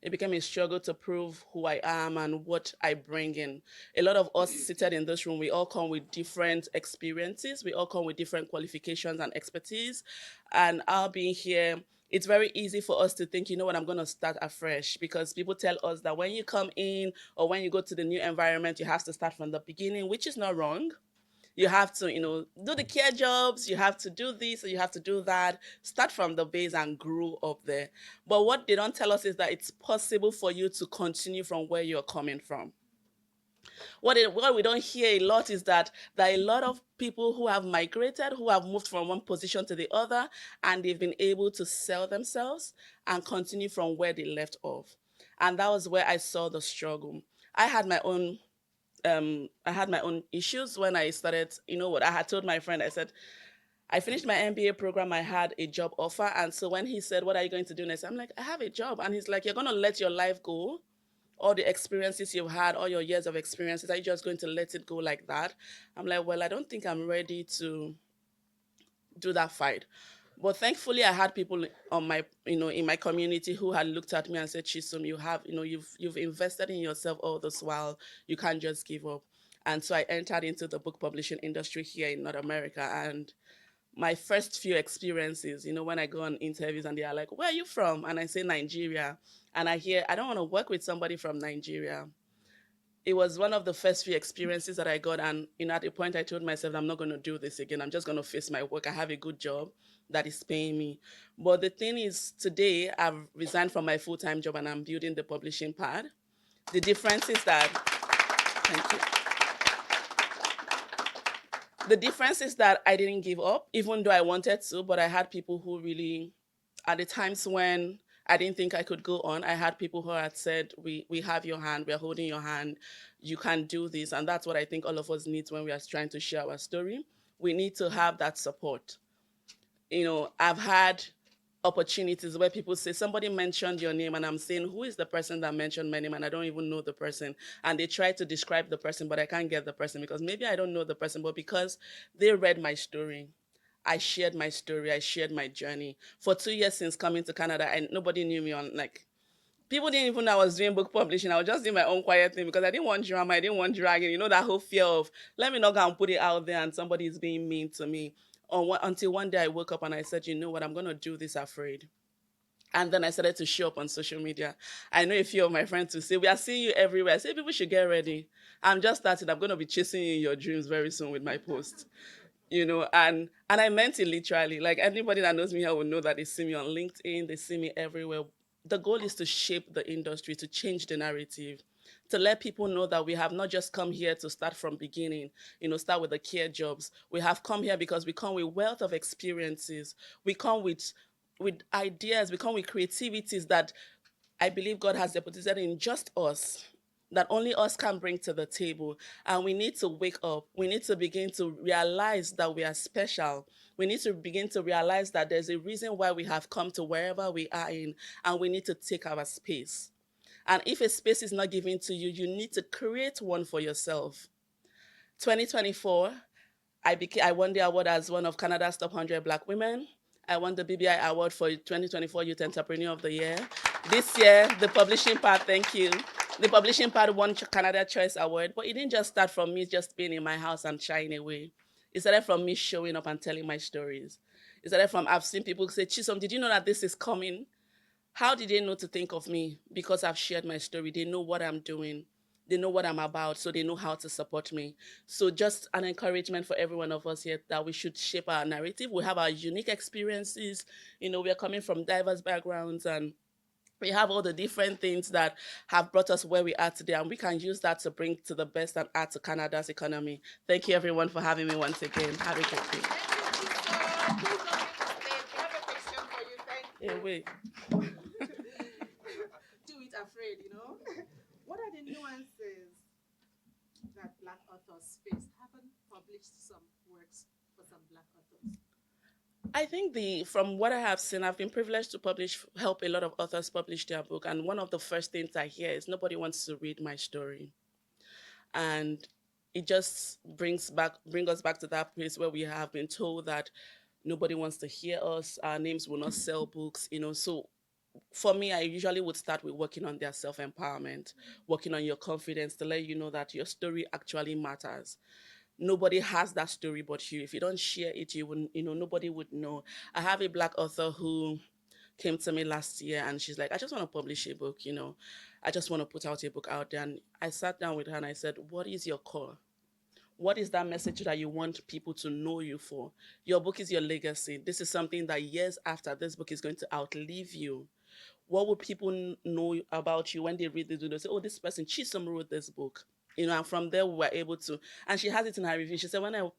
It became a struggle to prove who I am and what I bring in. A lot of us seated in this room, we all come with different experiences. We all come with different qualifications and expertise. And our being here, it's very easy for us to think, you know what, I'm going to start afresh, because people tell us that when you come in or when you go to the new environment, you have to start from the beginning, which is not wrong. You have to, do the care jobs, you have to do this, or you have to do that, start from the base and grow up there. But what they don't tell us is that it's possible for you to continue from where you're coming from. What we don't hear a lot is that there are a lot of people who have migrated, who have moved from one position to the other, and they've been able to sell themselves and continue from where they left off. And that was where I saw the struggle. I had my own issues when I started. You know what? I had told my friend, I said, I finished my MBA program, I had a job offer. And so when he said, what are you going to do next? I'm like, I have a job. And he's like, you're going to let your life go? All the experiences you've had, all your years of experiences, are you just going to let it go like that? I'm like, well, I don't think I'm ready to do that fight. But thankfully, I had people on my, in my community who had looked at me and said, Chisom, you've invested in yourself all this while. You can't just give up. And so I entered into the book publishing industry here in North America. And my first few experiences, when I go on interviews and they are like, where are you from? And I say Nigeria. And I hear, I don't want to work with somebody from Nigeria. It was one of the first few experiences that I got. And at a point, I told myself, I'm not going to do this again. I'm just going to face my work. I have a good job that is paying me. But the thing is, today, I've resigned from my full time job and I'm building the publishing pad. The difference is that, thank you. The difference is that I didn't give up, even though I wanted to, but I had people who really, at the times when I didn't think I could go on, I had people who had said, we have your hand, we're holding your hand, you can do this. And that's what I think all of us need when we are trying to share our story. We need to have that support. I've had opportunities where people say, somebody mentioned your name, and I'm saying, who is the person that mentioned my name? And I don't even know the person. And they try to describe the person, but I can't get the person because maybe I don't know the person, but because they read my story. I shared my story. I shared my journey. For 2 years since coming to Canada, nobody knew me on, like, people didn't even know I was doing book publishing. I was just doing my own quiet thing because I didn't want drama. I didn't want dragging. That whole fear of, let me not go and put it out there and somebody is being mean to me. Until one day I woke up and I said, you know what, I'm going to do this afraid. And then I started to show up on social media. I know a few of my friends will say, we are seeing you everywhere. I say, people should get ready. I'm just starting. I'm going to be chasing you in your dreams very soon with my post. And I meant it literally. Like, anybody that knows me here will know that they see me on LinkedIn, they see me everywhere. The goal is to shape the industry, to change the narrative, to let people know that we have not just come here to start from beginning, start with the care jobs. We have come here because we come with wealth of experiences. We come with ideas, we come with creativities that I believe God has deposited in just us, that only us can bring to the table. And we need to wake up. We need to begin to realize that we are special. We need to begin to realize that there's a reason why we have come to wherever we are in, and we need to take our space. And if a space is not given to you, you need to create one for yourself. 2024, I won the award as one of Canada's top 100 Black women. I won the BBI award for 2024 Youth Entrepreneur of the Year. This year, the publishing part, thank you. The publishing part won Canada Choice Award, but it didn't just start from me just being in my house and shying away. It started from me showing up and telling my stories. It started from, I've seen people say, Chisom, did you know that this is coming? How did they know to think of me? Because I've shared my story. They know what I'm doing. They know what I'm about, so they know how to support me. So just an encouragement for every one of us here that we should shape our narrative. We have our unique experiences. We are coming from diverse backgrounds, and we have all the different things that have brought us where we are today, and we can use that to bring to the best and add to Canada's economy. Thank you, everyone, for having me once again. Have a great day. Hey, wait. Do it afraid, What are the nuances that Black authors face? Haven't published some works for some Black authors. I think from what I have seen, I've been privileged to help a lot of authors publish their book. And one of the first things I hear is nobody wants to read my story. And it just bring us back to that place where we have been told that nobody wants to hear us, our names will not sell books, So for me, I usually would start with working on their self-empowerment, working on your confidence to let you know that your story actually matters. Nobody has that story but you. If you don't share it, you wouldn't, nobody would know. I have a Black author who came to me last year and she's like, I just want to publish a book, I just want to put out a book out there. And I sat down with her and I said, what is your core? What is that message that you want people to know you for? Your book is your legacy. This is something that years after this book is going to outlive you. What would people know about you when they read this? They say, oh, this person, Chisom, wrote this book. And from there we were able to, and she has it in her review. She said, when I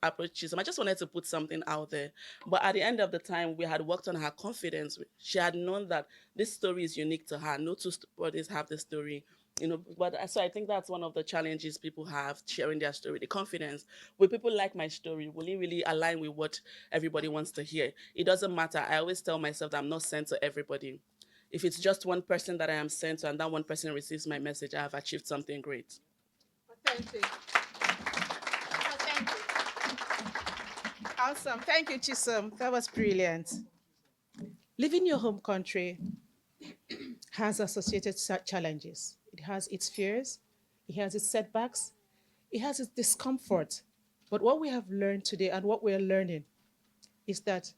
approached Chisom, I just wanted to put something out there. But at the end of the time, we had worked on her confidence. She had known that this story is unique to her. No two stories have the story. But so I think that's one of the challenges people have sharing their story, the confidence. Will people like my story? Will it really align with what everybody wants to hear? It doesn't matter. I always tell myself that I'm not sent to everybody. If it's just one person that I am sent to and that one person receives my message, I have achieved something great. Authentic. Thank you. Awesome. Thank you, Chisom. That was brilliant. Living your home country has associated challenges. It has its fears, it has its setbacks, it has its discomfort. But what we have learned today and what we're learning is that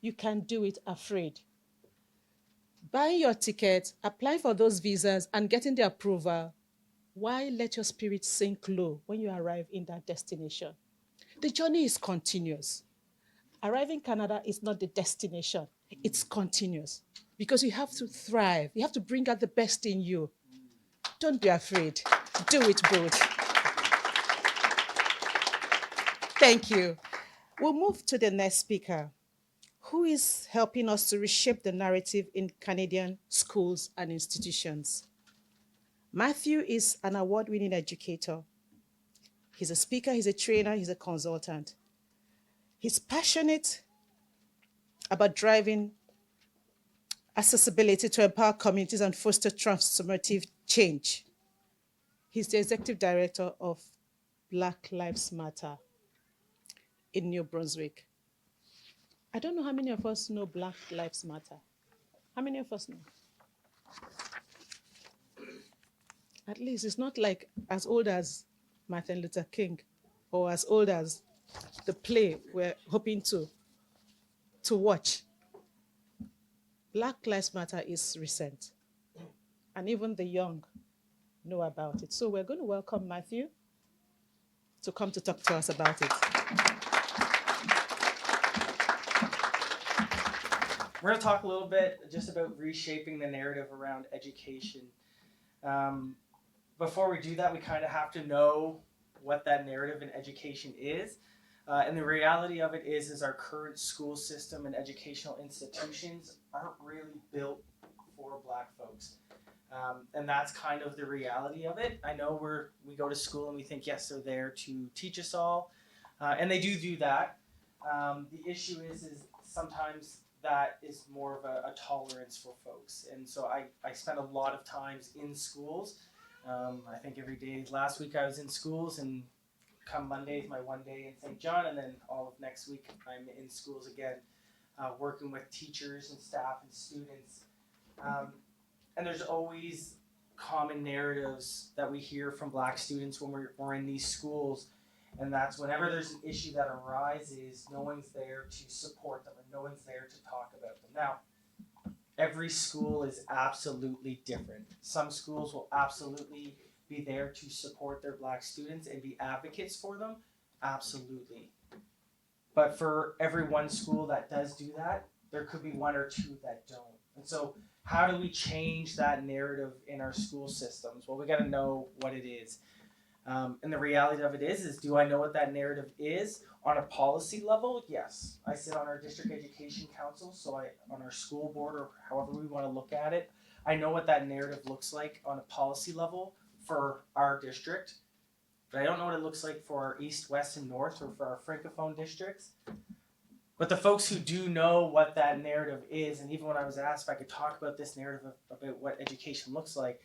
you can do it afraid. Buying your ticket, applying for those visas, and getting the approval Why let your spirit sink low when you arrive in that destination? The journey is continuous. Arriving Canada is not the destination, it's continuous because you have to thrive. You have to bring out the best in you. Don't be afraid. Do it both. Thank you. We'll move to the next speaker, who is helping us to reshape the narrative in Canadian schools and institutions. Matthew is an award winning educator. He's a speaker, he's a trainer, he's a consultant. He's passionate about driving accessibility to empower communities and foster transformative change. He's the executive director of Black Lives Matter in New Brunswick. I don't know how many of us know Black Lives Matter. How many of us know? At least it's not like as old as Martin Luther King or as old as the play we're hoping to watch. Black Lives Matter is recent, and even the young know about it. So we're going to welcome Matthew to come to talk to us about it. We're going to talk a little bit just about reshaping the narrative around education. Before we do that, we kind of have to know what that narrative in education is. And the reality of it is our current school system and educational institutions aren't really built for Black folks. And that's kind of the reality of it. I know we go to school and we think, yes, they're there to teach us all. And they do that. The issue is sometimes that is more of a tolerance for folks. And so I spend a lot of times in schools. I think every day. Last week I was in schools, and come Monday is my one day in St. John, and then all of next week I'm in schools again, working with teachers and staff and students. And there's always common narratives that we hear from Black students when we're in these schools, and that's whenever there's an issue that arises, no one's there to support them and no one's there to talk about them. Now, every school is absolutely different. Some schools will absolutely be there to support their Black students and be advocates for them, absolutely. But for every one school that does do that, there could be one or two that don't. And so how do we change that narrative in our school systems? Well, we got to know what it is. And the reality of it is do I know what that narrative is? On a policy level, yes. I sit on our district education council, so on our school board, or however we want to look at it, I know what that narrative looks like on a policy level for our district, but I don't know what it looks like for our east, west, and north, or for our francophone districts. But the folks who do know what that narrative is, and even when I was asked if I could talk about this narrative about what education looks like,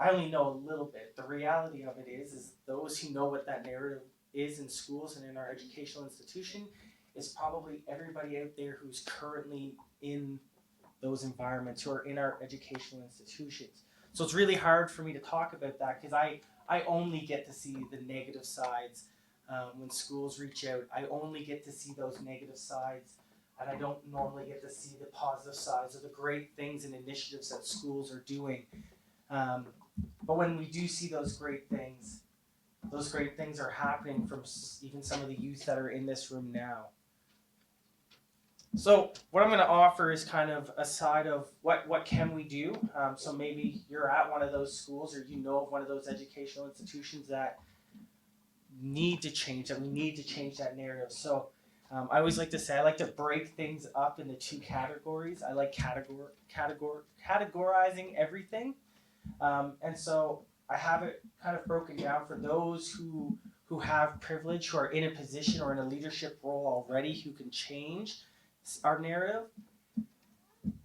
I only know a little bit. The reality of it is those who know what that narrative is in schools and in our educational institution is probably everybody out there who's currently in those environments, who are in our educational institutions. So it's really hard for me to talk about that because I only get to see the negative sides when schools reach out. I only get to see those negative sides, and I don't normally get to see the positive sides of the great things and initiatives that schools are doing. But when we do see those great things are happening from even some of the youth that are in this room now. So what I'm going to offer is kind of a side of what can we do. So maybe you're at one of those schools, or you know of one of those educational institutions that need to change, that we need to change that narrative. So I always like to say I like to break things up into two categories. I like categorizing everything. And so I have it kind of broken down for those who have privilege, who are in a position or in a leadership role already, who can change our narrative.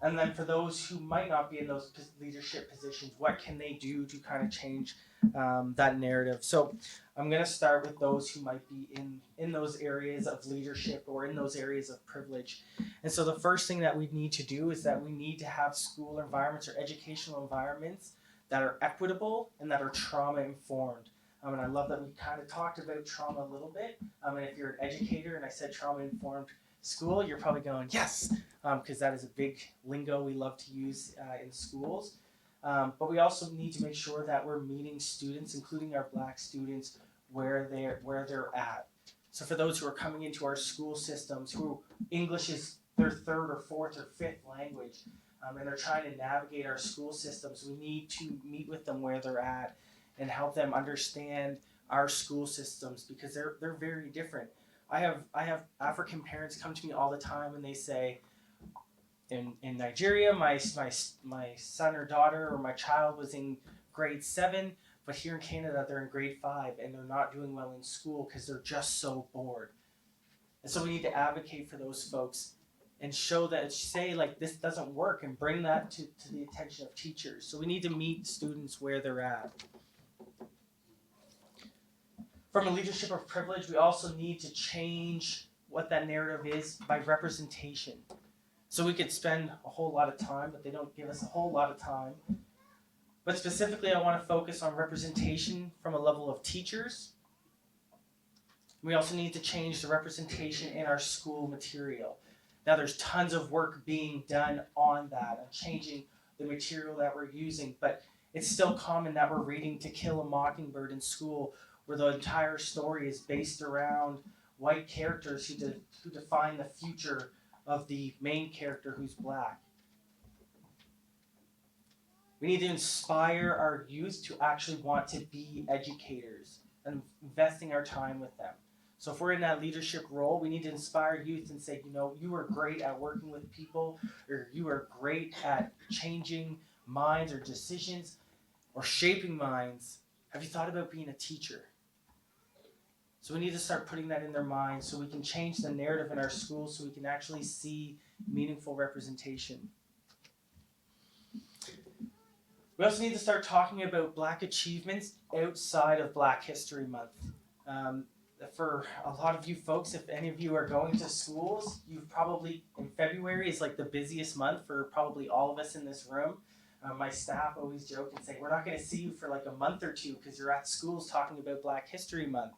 And then for those who might not be in those leadership positions, what can they do to kind of change that narrative? So I'm going to start with those who might be in those areas of leadership or in those areas of privilege. And so the first thing that we need to do is that we need to have school environments or educational environments that are equitable and that are trauma informed. And I love that we kind of talked about trauma a little bit. And if you're an educator and I said trauma informed school, you're probably going, yes, because that is a big lingo we love to use in schools. But we also need to make sure that we're meeting students, including our Black students, where they're at. So for those who are coming into our school systems, who English is their third or fourth or fifth language, and they're trying to navigate our school systems, we need to meet with them where they're at and help them understand our school systems, because they're very different. I have African parents come to me all the time and they say, in Nigeria, my son or daughter or my child was in grade 7, but here in Canada they're in grade 5 and they're not doing well in school because they're just so bored. And so we need to advocate for those folks and show that, say like this doesn't work, and bring that to the attention of teachers. So we need to meet students where they're at. From a leadership of privilege, we also need to change what that narrative is by representation. So we could spend a whole lot of time, but they don't give us a whole lot of time. But specifically, I want to focus on representation from a level of teachers. We also need to change the representation in our school material. Now, there's tons of work being done on that, and changing the material that we're using, but it's still common that we're reading To Kill a Mockingbird in school, where the entire story is based around white characters who define the future of the main character who's Black. We need to inspire our youth to actually want to be educators and investing our time with them. So if we're in that leadership role, we need to inspire youth and say, you are great at working with people, or you are great at changing minds or decisions or shaping minds. Have you thought about being a teacher? So we need to start putting that in their minds so we can change the narrative in our schools, so we can actually see meaningful representation. We also need to start talking about Black achievements outside of Black History Month. For a lot of you folks, if any of you are going to schools, you've probably, in February is like the busiest month for probably all of us in this room. My staff always joke and say, we're not going to see you for like a month or two because you're at schools talking about Black History Month.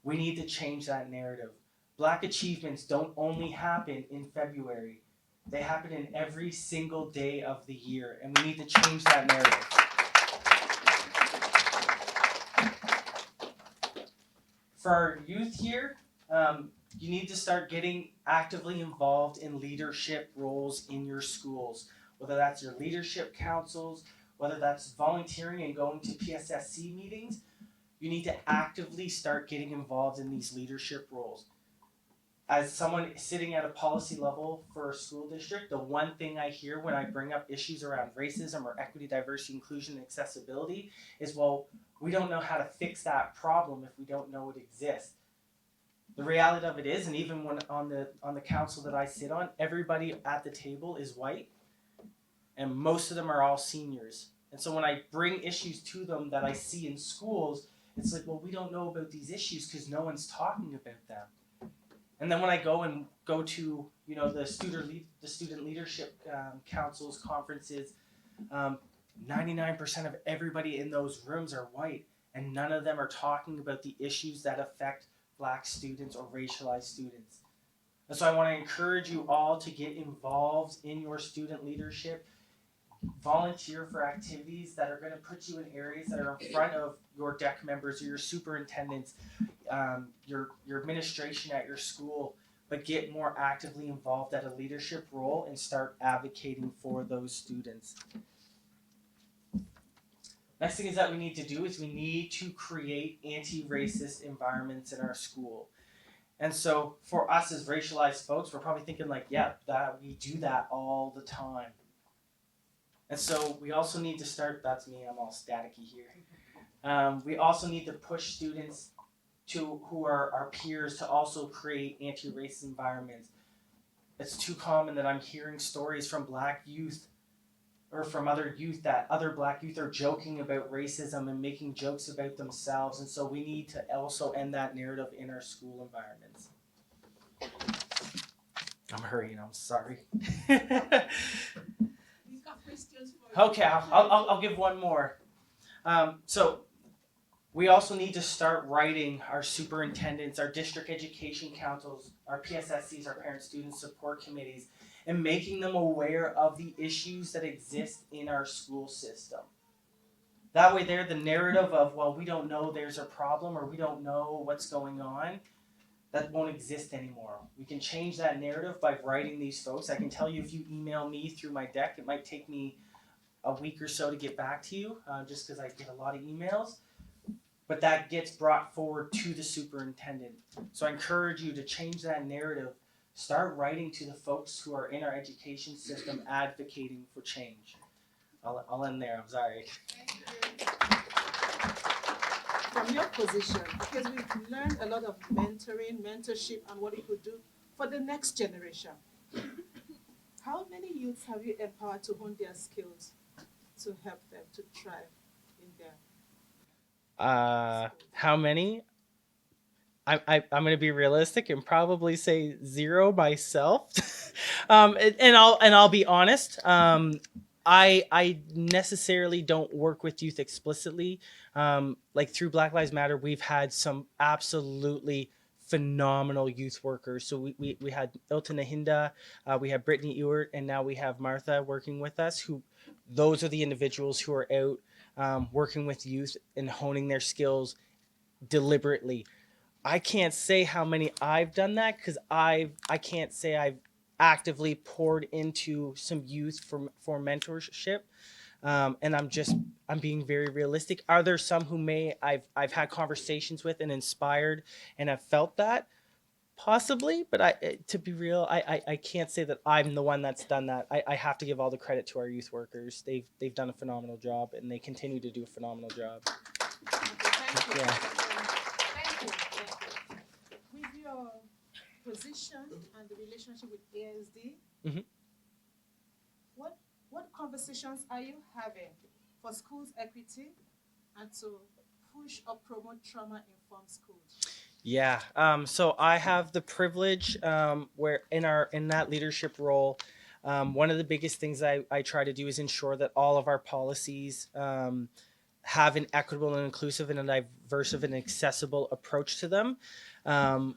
We need to change that narrative. Black achievements don't only happen in February. They happen in every single day of the year, and we need to change that narrative. For our youth here, you need to start getting actively involved in leadership roles in your schools, whether that's your leadership councils, whether that's volunteering and going to PSSC meetings. You need to actively start getting involved in these leadership roles. As someone sitting at a policy level for a school district, the one thing I hear when I bring up issues around racism or equity, diversity, inclusion, and accessibility is, well, we don't know how to fix that problem if we don't know it exists. The reality of it is, and even when on the council that I sit on, everybody at the table is white, and most of them are all seniors. And so when I bring issues to them that I see in schools, it's like, well, we don't know about these issues because no one's talking about them. And then when I go to the student leadership councils, conferences, 99% of everybody in those rooms are white, and none of them are talking about the issues that affect Black students or racialized students. And so I want to encourage you all to get involved in your student leadership. Volunteer for activities that are going to put you in areas that are in front of your deck members or your superintendents, your administration at your school, but get more actively involved at a leadership role and start advocating for those students. Next thing is that we need to do is we need to create anti-racist environments in our school. And so for us as racialized folks, we're probably thinking like, yeah, that we do that all the time. And so we also need to start, that's me, I'm all staticky here. We also need to push students who are our peers to also create anti-racist environments. It's too common that I'm hearing stories from Black youth or from other youth that other Black youth are joking about racism and making jokes about themselves. And so we need to also end that narrative in our school environments. I'm hurrying, I'm sorry. Okay, I'll give one more. So we also need to start writing our superintendents, our district education councils, our PSSCs, our parent student support committees, and making them aware of the issues that exist in our school system. That way, the narrative of, well, we don't know there's a problem or we don't know what's going on, that won't exist anymore. We can change that narrative by writing these folks. I can tell you, if you email me through my deck, it might take me a week or so to get back to you, just because I get a lot of emails. But that gets brought forward to the superintendent. So I encourage you to change that narrative. Start writing to the folks who are in our education system advocating for change. I'll end there. I'm sorry. From your position, because we've learned a lot of mentoring, mentorship, and what you could do for the next generation. How many youths have you empowered to hone their skills to help them to thrive in their How many? I'm going to be realistic and probably say 0 myself. And I'll be honest. I necessarily don't work with youth explicitly. Like through Black Lives Matter, we've had some absolutely phenomenal youth workers. So we had Ilton Nahinda, we have Brittany Ewart, and now we have Martha working with us. Those are the individuals who are out working with youth and honing their skills deliberately. I can't say how many I've done that, because I can't say I've actively poured into some youth for mentorship. And I'm being very realistic. Are there some who I've had conversations with and inspired and have felt that? Possibly, but to be real, I can't say that I'm the one that's done that. I have to give all the credit to our youth workers. They've done a phenomenal job, and they continue to do a phenomenal job. Thank you. Yeah. Thank you. With your position and the relationship with ASD, Mhm. what conversations are you having for schools equity and to push or promote trauma-informed schools? Yeah. So I have the privilege where in that leadership role, one of the biggest things I try to do is ensure that all of our policies have an equitable and inclusive and a diverse and accessible approach to them.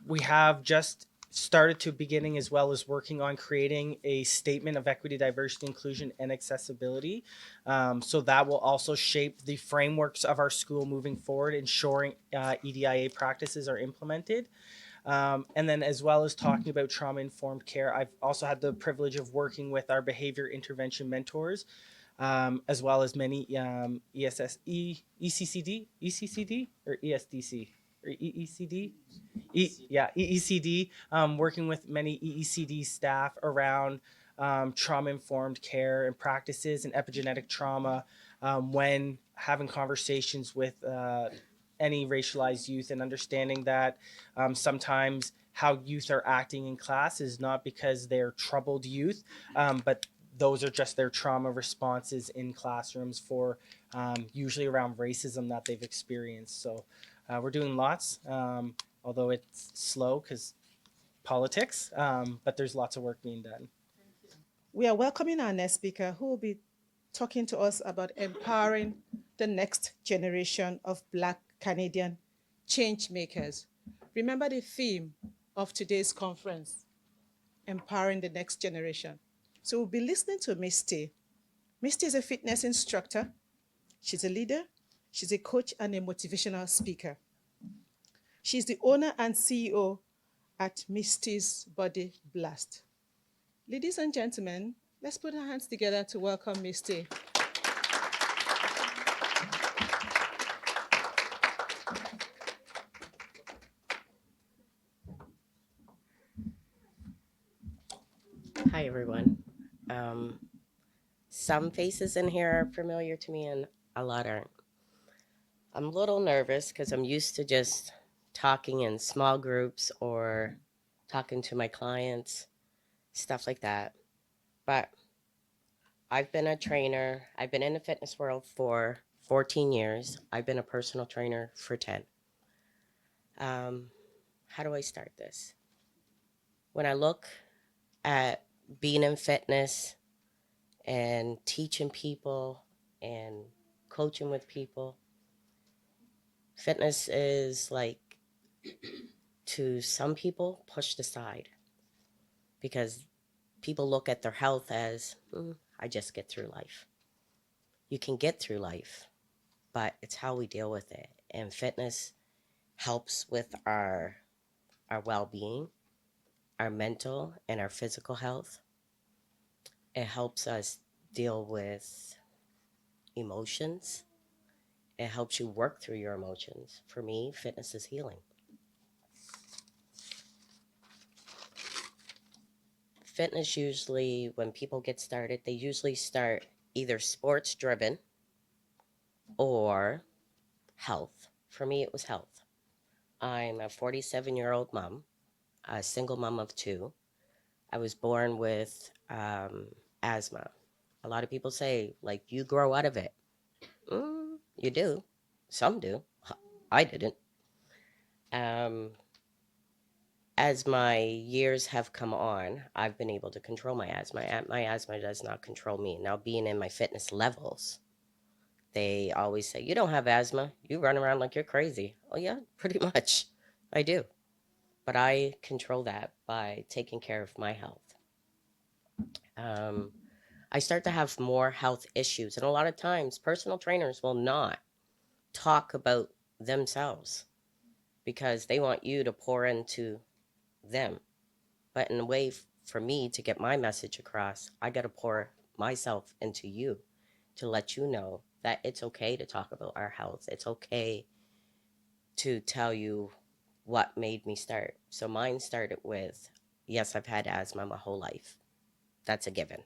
We have just started to beginning as well as working on creating a statement of equity, diversity, inclusion, and accessibility. So that will also shape the frameworks of our school moving forward, ensuring EDIA practices are implemented. And then as well as talking about trauma-informed care, I've also had the privilege of working with our behavior intervention mentors, as well as many ECCD or ESDC or EECD. EECD, working with many EECD staff around trauma-informed care and practices and epigenetic trauma, when having conversations with any racialized youth, and understanding that sometimes how youth are acting in class is not because they're troubled youth, but those are just their trauma responses in classrooms for usually around racism that they've experienced. So we're doing lots, although it's slow because politics, but there's lots of work being done. We are welcoming our next speaker, who will be talking to us about empowering the next generation of Black Canadian change makers. Remember the theme of today's conference, empowering the next generation. So we'll be listening to Misty. Misty is a fitness instructor. She's a leader. She's a coach and a motivational speaker. She's the owner and CEO at Misty's Body Blast. Ladies and gentlemen, let's put our hands together to welcome Misty. Hi, everyone. Some faces in here are familiar to me and a lot aren't. I'm a little nervous because I'm used to just talking in small groups or talking to my clients, stuff like that. But I've been a trainer. I've been in the fitness world for 14 years. I've been a personal trainer for 10. How do I start this? When I look at being in fitness and teaching people and coaching with people, fitness is like, to some people, pushed aside because people look at their health as, I just get through life. You can get through life, but it's how we deal with it. And fitness helps with our well-being, our mental and our physical health. It helps us deal with emotions. It helps you work through your emotions. For me, fitness is healing. Fitness usually, when people get started, they usually start either sports driven or health. For me, it was health. I'm a 47-year-old mom, a single mom of two. I was born with asthma. A lot of people say, like, you grow out of it. You do. Some do. I didn't. Um, as my years have come on, I've been able to control my asthma. My asthma does not control me. Now, being in my fitness levels, they always say, you don't have asthma. You run around like you're crazy. Oh, yeah, pretty much. I do. But I control that by taking care of my health. I start to have more health issues. And a lot of times, personal trainers will not talk about themselves because they want you to pour into them. But in a way, for me to get my message across, I got to pour myself into you to let you know that it's okay to talk about our health. It's okay to tell you what made me start. So mine started with, yes, I've had asthma my whole life. That's a given.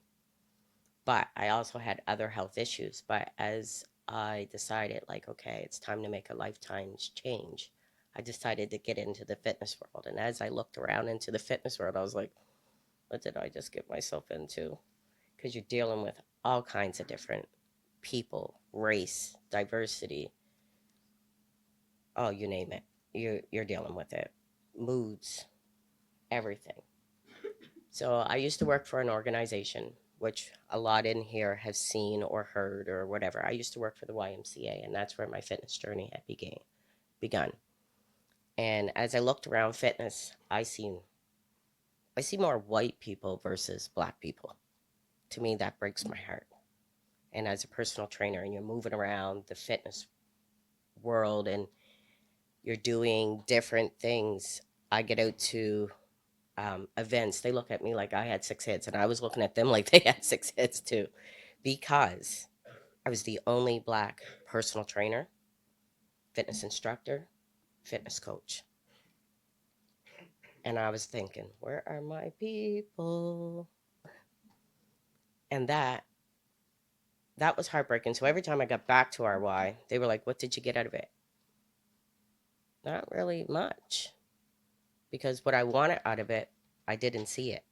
But I also had other health issues. But as I decided, like, okay, it's time to make a lifetime change, I decided to get into the fitness world. And as I looked around into the fitness world, I was like, what did I just get myself into? Because you're dealing with all kinds of different people, race, diversity, oh, you name it. You're dealing with it. Moods, everything. So I used to work for an organization, which a lot in here have seen or heard or whatever. I used to work for the YMCA, and that's where my fitness journey had begun. And as I looked around fitness, I see more white people versus black people. To me, that breaks my heart. And as a personal trainer, and you're moving around the fitness world and you're doing different things, I get out to events. They look at me like I had 6 hits, and I was looking at them like they had 6 hits too, because I was the only black personal trainer, fitness instructor, fitness coach. And I was thinking, where are my people? And that was heartbreaking. So every time I got back to RY, they were like, what did you get out of it? Not really much. Because what I wanted out of it, I didn't see it.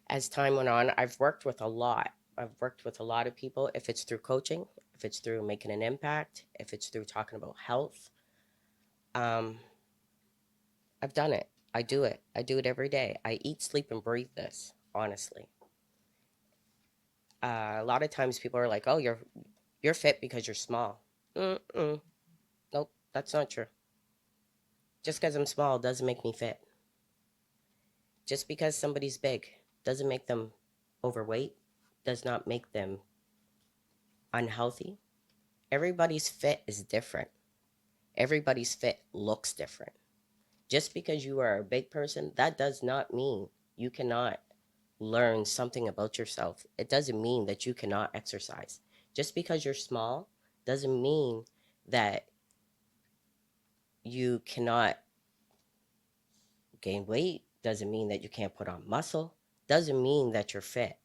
As time went on, I've worked with a lot. I've worked with a lot of people, if it's through coaching, if it's through making an impact, if it's through talking about health. I've done it. I do it. I do it every day. I eat, sleep, and breathe this, honestly. A lot of times people are like, oh, you're fit because you're small. Mm-mm. Nope, that's not true. Just because I'm small doesn't make me fit. Just because somebody's big doesn't make them overweight, does not make them unhealthy. Everybody's fit is different. Everybody's fit looks different. Just because you are a big person, that does not mean you cannot learn something about yourself. It doesn't mean that you cannot exercise. Just because you're small doesn't mean that you cannot gain weight, doesn't mean that you can't put on muscle, doesn't mean that you're fit.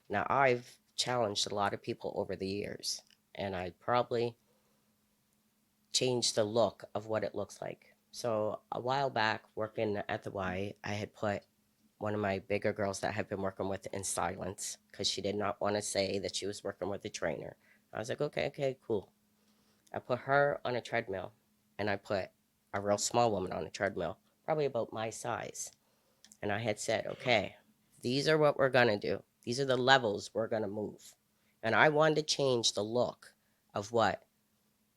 Now, I've challenged a lot of people over the years, and I probably changed the look of what it looks like. So, a while back, working at the Y, I had put one of my bigger girls that I had been working with in silence because she did not want to say that she was working with a trainer. I was like, okay, cool. I put her on a treadmill, and I put a real small woman on a treadmill, probably about my size. And I had said, okay, these are what we're going to do. These are the levels we're going to move. And I wanted to change the look of what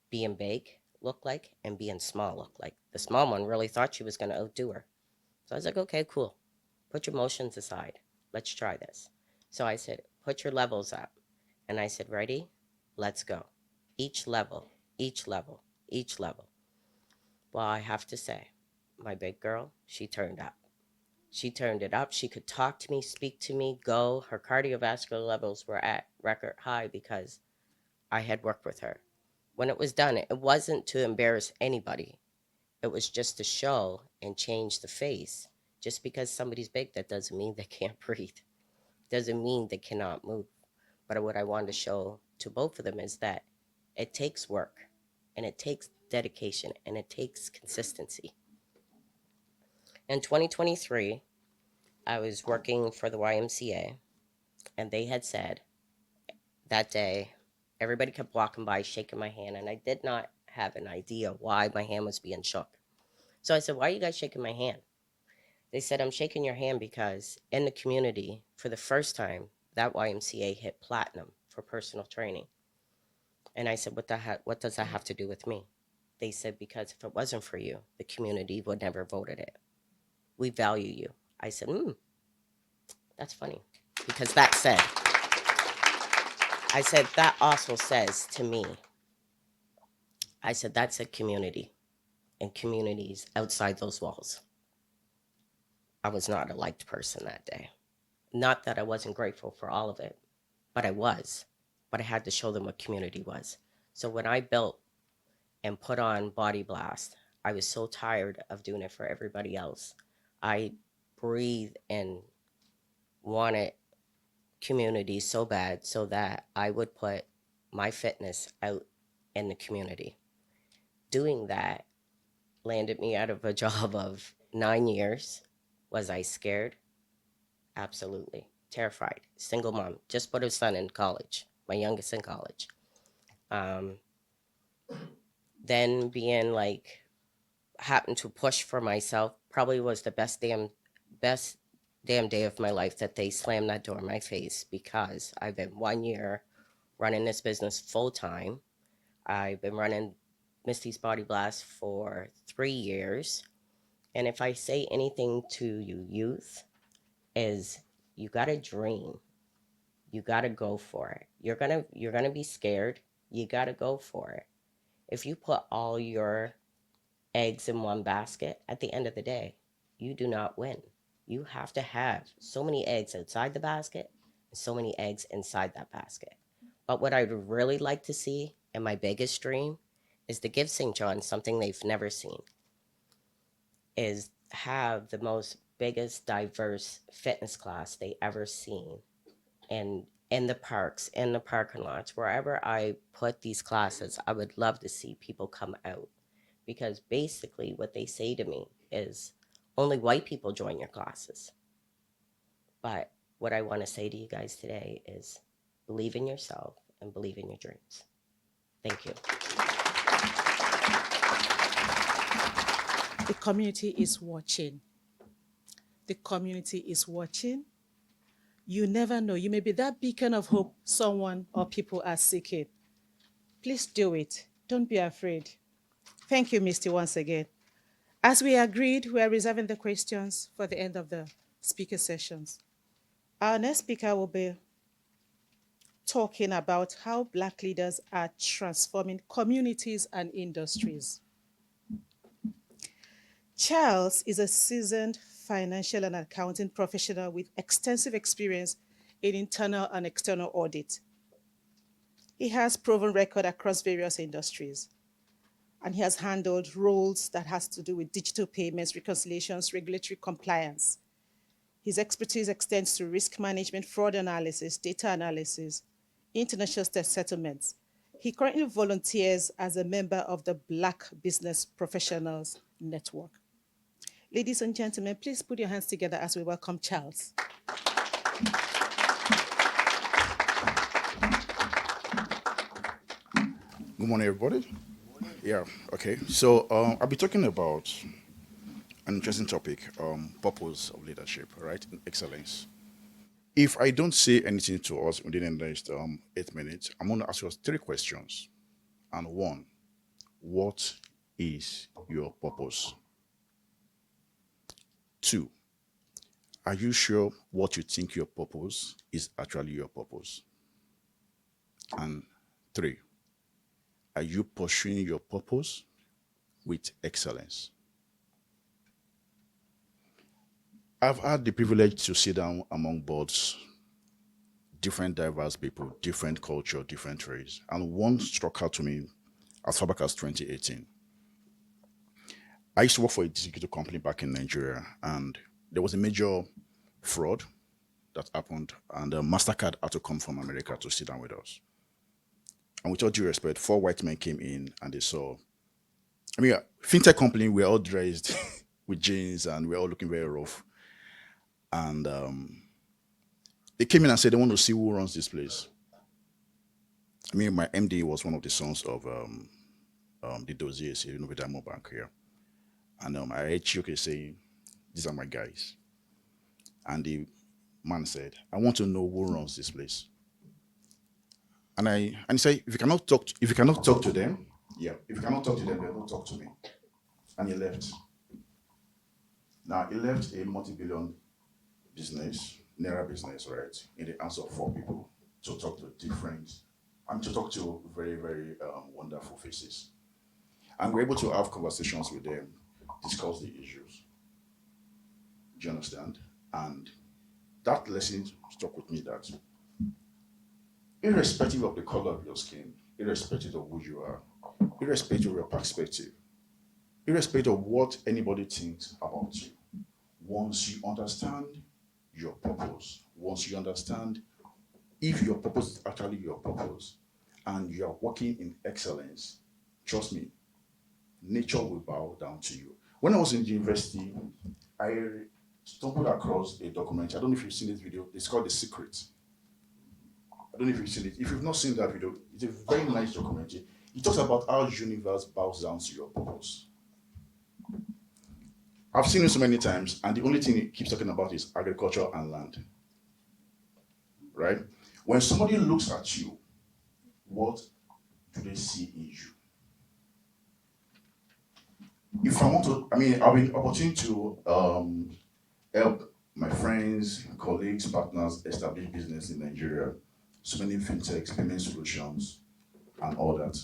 being big looked like and being small looked like. The small one really thought she was going to outdo her. So I was like, okay, cool. put your emotions aside. Let's try this. So I said, put your levels up. And I said, ready? Let's go. Each level, each level, each level. Well, I have to say, my big girl, she turned up. She turned it up. She could talk to me, speak to me, go. Her cardiovascular levels were at record high because I had worked with her. When it was done, it wasn't to embarrass anybody. It was just to show and change the face. Just because somebody's big, that doesn't mean they can't breathe. Doesn't mean they cannot move. But what I wanted to show to both of them is that it takes work and it takes dedication and it takes consistency. In 2023, I was working for the YMCA, and they had said that day, everybody kept walking by, shaking my hand, and I did not have an idea why my hand was being shook. So I said, why are you guys shaking my hand? They said, I'm shaking your hand because in the community, for the first time, that YMCA hit platinum for personal training. And I said, what does that have to do with me? They said, because if it wasn't for you, the community would never voted it. We value you. I said, that's funny. Because that said, I said, that also says to me, I said, that's a community and communities outside those walls. I was not a liked person that day. Not that I wasn't grateful for all of it, but I was. But I had to show them what community was. So when I built and put on Body Blast, I was so tired of doing it for everybody else. I breathed and wanted community so bad so that I would put my fitness out in the community. Doing that landed me out of a job of 9 years. Was I scared? Absolutely. Terrified. Single mom. Just put her son in college, my youngest in college. Then being like, happened to push for myself, probably was the best damn day of my life that they slammed that door in my face, because I've been 1 year running this business full time. I've been running Misty's Body Blast for 3 years. And if I say anything to you youth, is you got to dream. You got to go for it. You're going to be scared. You got to go for it. If you put all your eggs in one basket, at the end of the day, you do not win. You have to have so many eggs outside the basket and so many eggs inside that basket. But what I'd really like to see, and my biggest dream, is to give St. John something they've never seen, is have the most biggest diverse fitness class they ever seen. And in the parks, in the parking lots, wherever I put these classes, I would love to see people come out. Because basically what they say to me is, only white people join your classes. But what I want to say to you guys today is, believe in yourself and believe in your dreams. Thank you. The community is watching. The community is watching. You never know. You may be that beacon of hope someone or people are seeking. Please do it. Don't be afraid. Thank you, Misty, once again. As we agreed, we are reserving the questions for the end of the speaker sessions. Our next speaker will be talking about how Black leaders are transforming communities and industries. Charles is a seasoned financial and accounting professional with extensive experience in internal and external audit. He has proven record across various industries, and he has handled roles that has to do with digital payments, reconciliations, regulatory compliance. His expertise extends to risk management, fraud analysis, data analysis, international settlements. He currently volunteers as a member of the Black Business Professionals Network. Ladies and gentlemen, please put your hands together as we welcome Charles. Good morning, everybody. Yeah, okay. So I'll be talking about an interesting topic, purpose of leadership, right? Excellence. If I don't say anything to us within the next 8 minutes, I'm going to ask us 3 questions. And one, what is your purpose? Two, Are you sure what you think your purpose is actually your purpose? And three, are you pursuing your purpose with excellence? I've had the privilege to sit down among boards, different diverse people, different culture, different race. And one struck out to me as far back as 2018. I used to work for a distributor company back in Nigeria, and there was a major fraud that happened, and MasterCard had to come from America to sit down with us. And with all due respect, four white men came in and they saw, I mean, fintech company, we're all dressed with jeans and we're all looking very rough. And they came in and said they want to see who runs this place. I mean, my MD was one of the sons of the dossiers, with Diamond Bank here. And I heard Chioke saying, these are my guys. And the man said, I want to know who runs this place. And he said, if you cannot talk to them, yeah, if you cannot talk to them, they will not talk to me. And he left. Now he left a multi-billion business, Naira business, right, in the hands of four people to talk to talk to very, very wonderful faces. And we're able to have conversations with them, discuss the issues. Do you understand? And that lesson stuck with me that irrespective of the color of your skin, irrespective of who you are, irrespective of your perspective, irrespective of what anybody thinks about you, once you understand your purpose, once you understand if your purpose is actually your purpose and you are working in excellence, trust me, nature will bow down to you. When I was in university, I stumbled across a documentary. I don't know if you've seen this video. It's called The Secret. I don't know if you've seen it. If you've not seen that video, it's a very nice documentary. It talks about how the universe bows down to your purpose. I've seen it so many times, and the only thing it keeps talking about is agriculture and land. Right? When somebody looks at you, what do they see in you? If I want to, I've been opportunity to help my friends, colleagues, partners establish business in Nigeria, so many fintechs, payment solutions, and all that.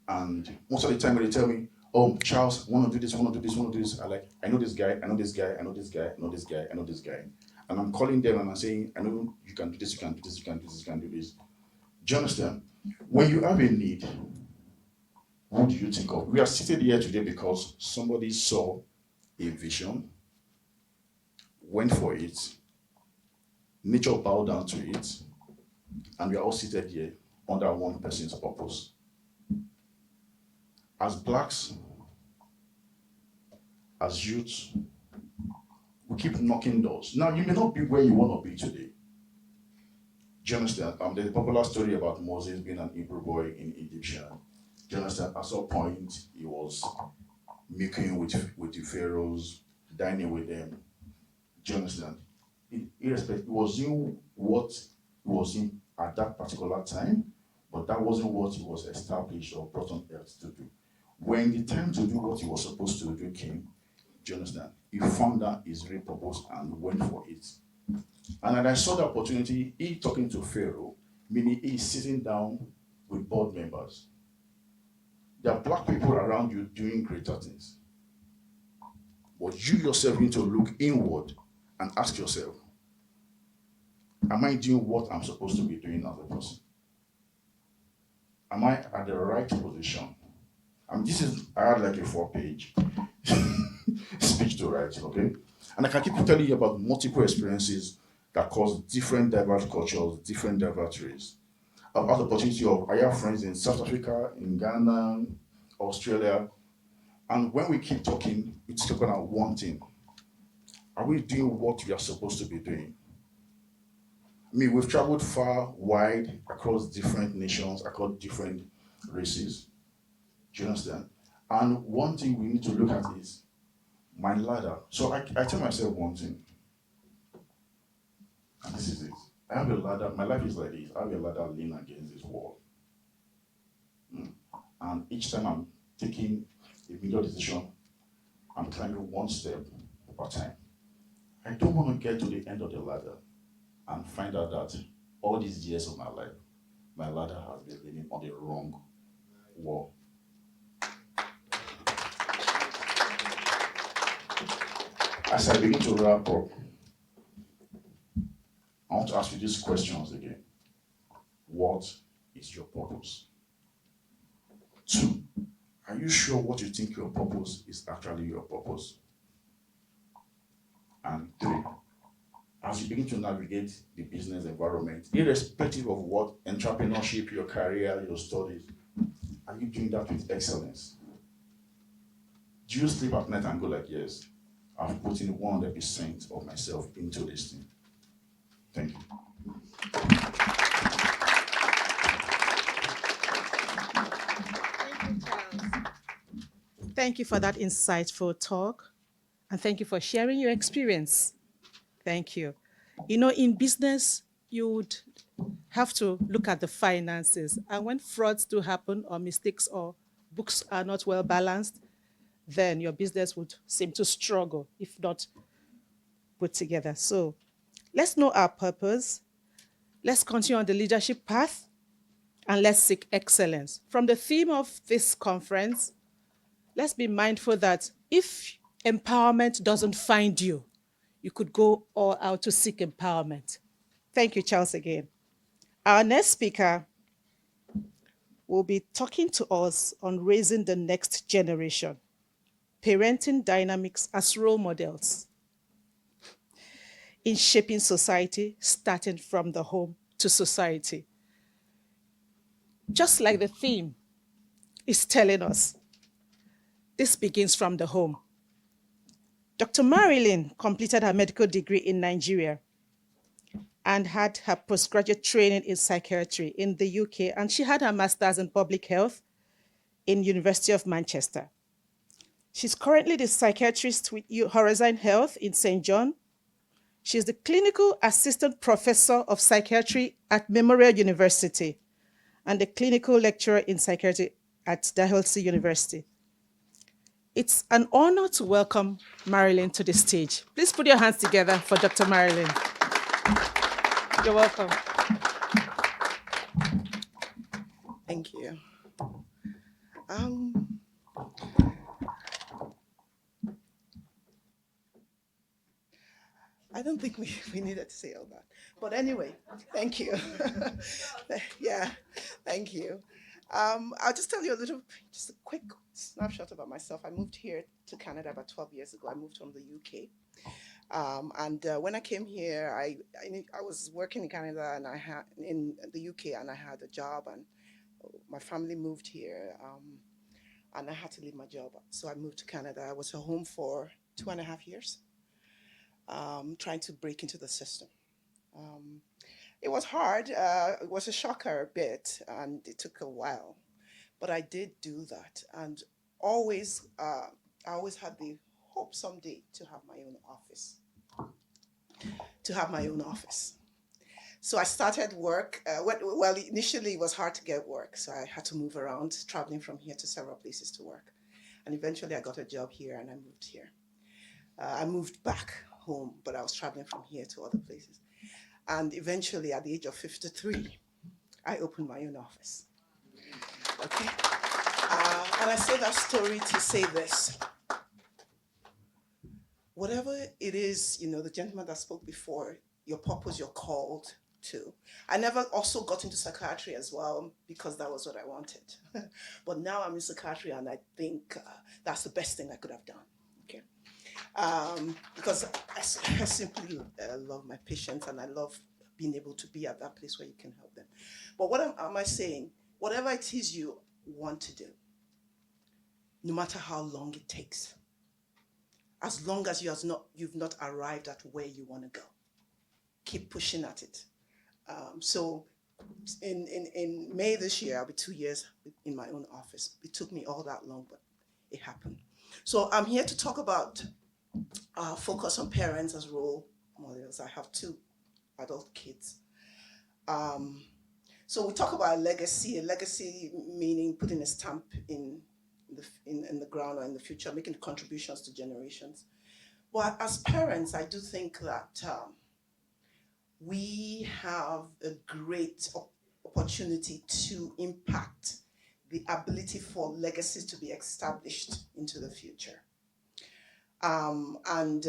And most of the time when they tell me, oh, Charles, I want to do this, I want to do this, I want to do this, I know this guy, I know this guy, I know this guy, I know this guy, I know this guy. And I'm calling them and I'm saying, I know you can do this, you can do this, you can do this, you can do this. Do you understand? When you have a need, what do you think of? We are seated here today because somebody saw a vision, went for it, nature bowed down to it, and we are all seated here under one person's purpose. As blacks, as youths, we keep knocking doors. Now, you may not be where you want to be today. Do you understand? There's a popular story about Moses being an Hebrew boy in Egypt. Do you understand? At some point, he was milking with the pharaohs, dining with them. Do you understand? Irrespective, it was in what he was in at that particular time, but that wasn't what he was established or brought on earth to do. When the time to do what he was supposed to do came, do you understand? He found out his real purpose and went for it. And when I saw the opportunity, he talking to Pharaoh, meaning he is sitting down with board members. There are black people around you doing greater things. But you yourself need to look inward and ask yourself, am I doing what I'm supposed to be doing as a person? Am I at the right position? I had like a 4-page speech to write, okay? And I can keep telling you about multiple experiences that cause different diverse cultures, different diverse races. I've had the opportunity I have friends in South Africa, in Ghana, Australia, and when we keep talking, it's talking about one thing. Are we doing what we are supposed to be doing? We've traveled far, wide, across different nations, across different races. Do you understand? And one thing we need to look at is my ladder. So I tell myself one thing, and this is it. I have a ladder, my life is like this. I have a ladder leaning against this wall. And each time I'm taking a major decision, I'm climbing one step at a time. I don't want to get to the end of the ladder and find out that all these years of my ladder has been leaning on the wrong wall. As I begin to wrap up, I want to ask you these questions again. What is your purpose? 2, are you sure what you think your purpose is actually your purpose? And 3, as you begin to navigate the business environment, irrespective of what entrepreneurship, your career, your studies, are you doing that with excellence? Do you sleep at night and go like, yes, I've put in 100% of myself into this thing? Thank you. Thank you, Charles. Thank you for that insightful talk, and thank you for sharing your experience. Thank you. You know, in business, you would have to look at the finances. And when frauds do happen, or mistakes, or books are not well balanced, then your business would seem to struggle, if not put together. So let's know our purpose. Let's continue on the leadership path, and let's seek excellence. From the theme of this conference, let's be mindful that if empowerment doesn't find you, you could go all out to seek empowerment. Thank you, Charles, again. Our next speaker will be talking to us on raising the next generation, parenting dynamics as role models in shaping society, starting from the home to society. Just like the theme is telling us, this begins from the home. Dr. Marilyn completed her medical degree in Nigeria and had her postgraduate training in psychiatry in the UK, and she had her master's in public health in University of Manchester. She's currently the psychiatrist with Horizon Health in St. John. She's the clinical assistant professor of psychiatry at Memorial University and the clinical lecturer in psychiatry at Dalhousie University. It's an honor to welcome Marilyn to the stage. Please put your hands together for Dr. Marilyn. You're welcome. Thank you. Um, I don't think we needed to say all that. But anyway, thank you. Yeah, thank you. I'll just tell you just a quick snapshot about myself. I moved here to Canada about 12 years ago. I moved from the UK. And when I came here, I was working in Canada and I had in the UK, and I had a job, and my family moved here, and I had to leave my job. So I moved to Canada. I was at home for 2.5 years, trying to break into the system. Um, it was hard. It was a shocker a bit, and it took a while, but I did do that, and always, I always had the hope someday to have my own office. To have my own office. So I started work. Well, initially it was hard to get work, so I had to move around, traveling from here to several places to work. And eventually I got a job here and I moved here. I moved back home, but I was traveling from here to other places. And eventually, at the age of 53, I opened my own office. Okay? And I say that story to say this. Whatever it is, the gentleman that spoke before, your purpose, you're called to. I never also got into psychiatry as well because that was what I wanted. But now I'm in psychiatry, and I think that's the best thing I could have done. Okay, because I simply love my patients, and I love being able to be at that place where you can help them. But what am I saying? Whatever it is you want to do, no matter how long it takes, as long as you've not arrived at where you want to go, keep pushing at it. So in May this year, I'll be 2 years in my own office. It took me all that long, but it happened. So I'm here to talk about focus on parents as role models. I have 2 adult kids. So we talk about a legacy meaning putting a stamp in the ground or in the future, making contributions to generations. But as parents, I do think that we have a great opportunity to impact the ability for legacies to be established into the future. And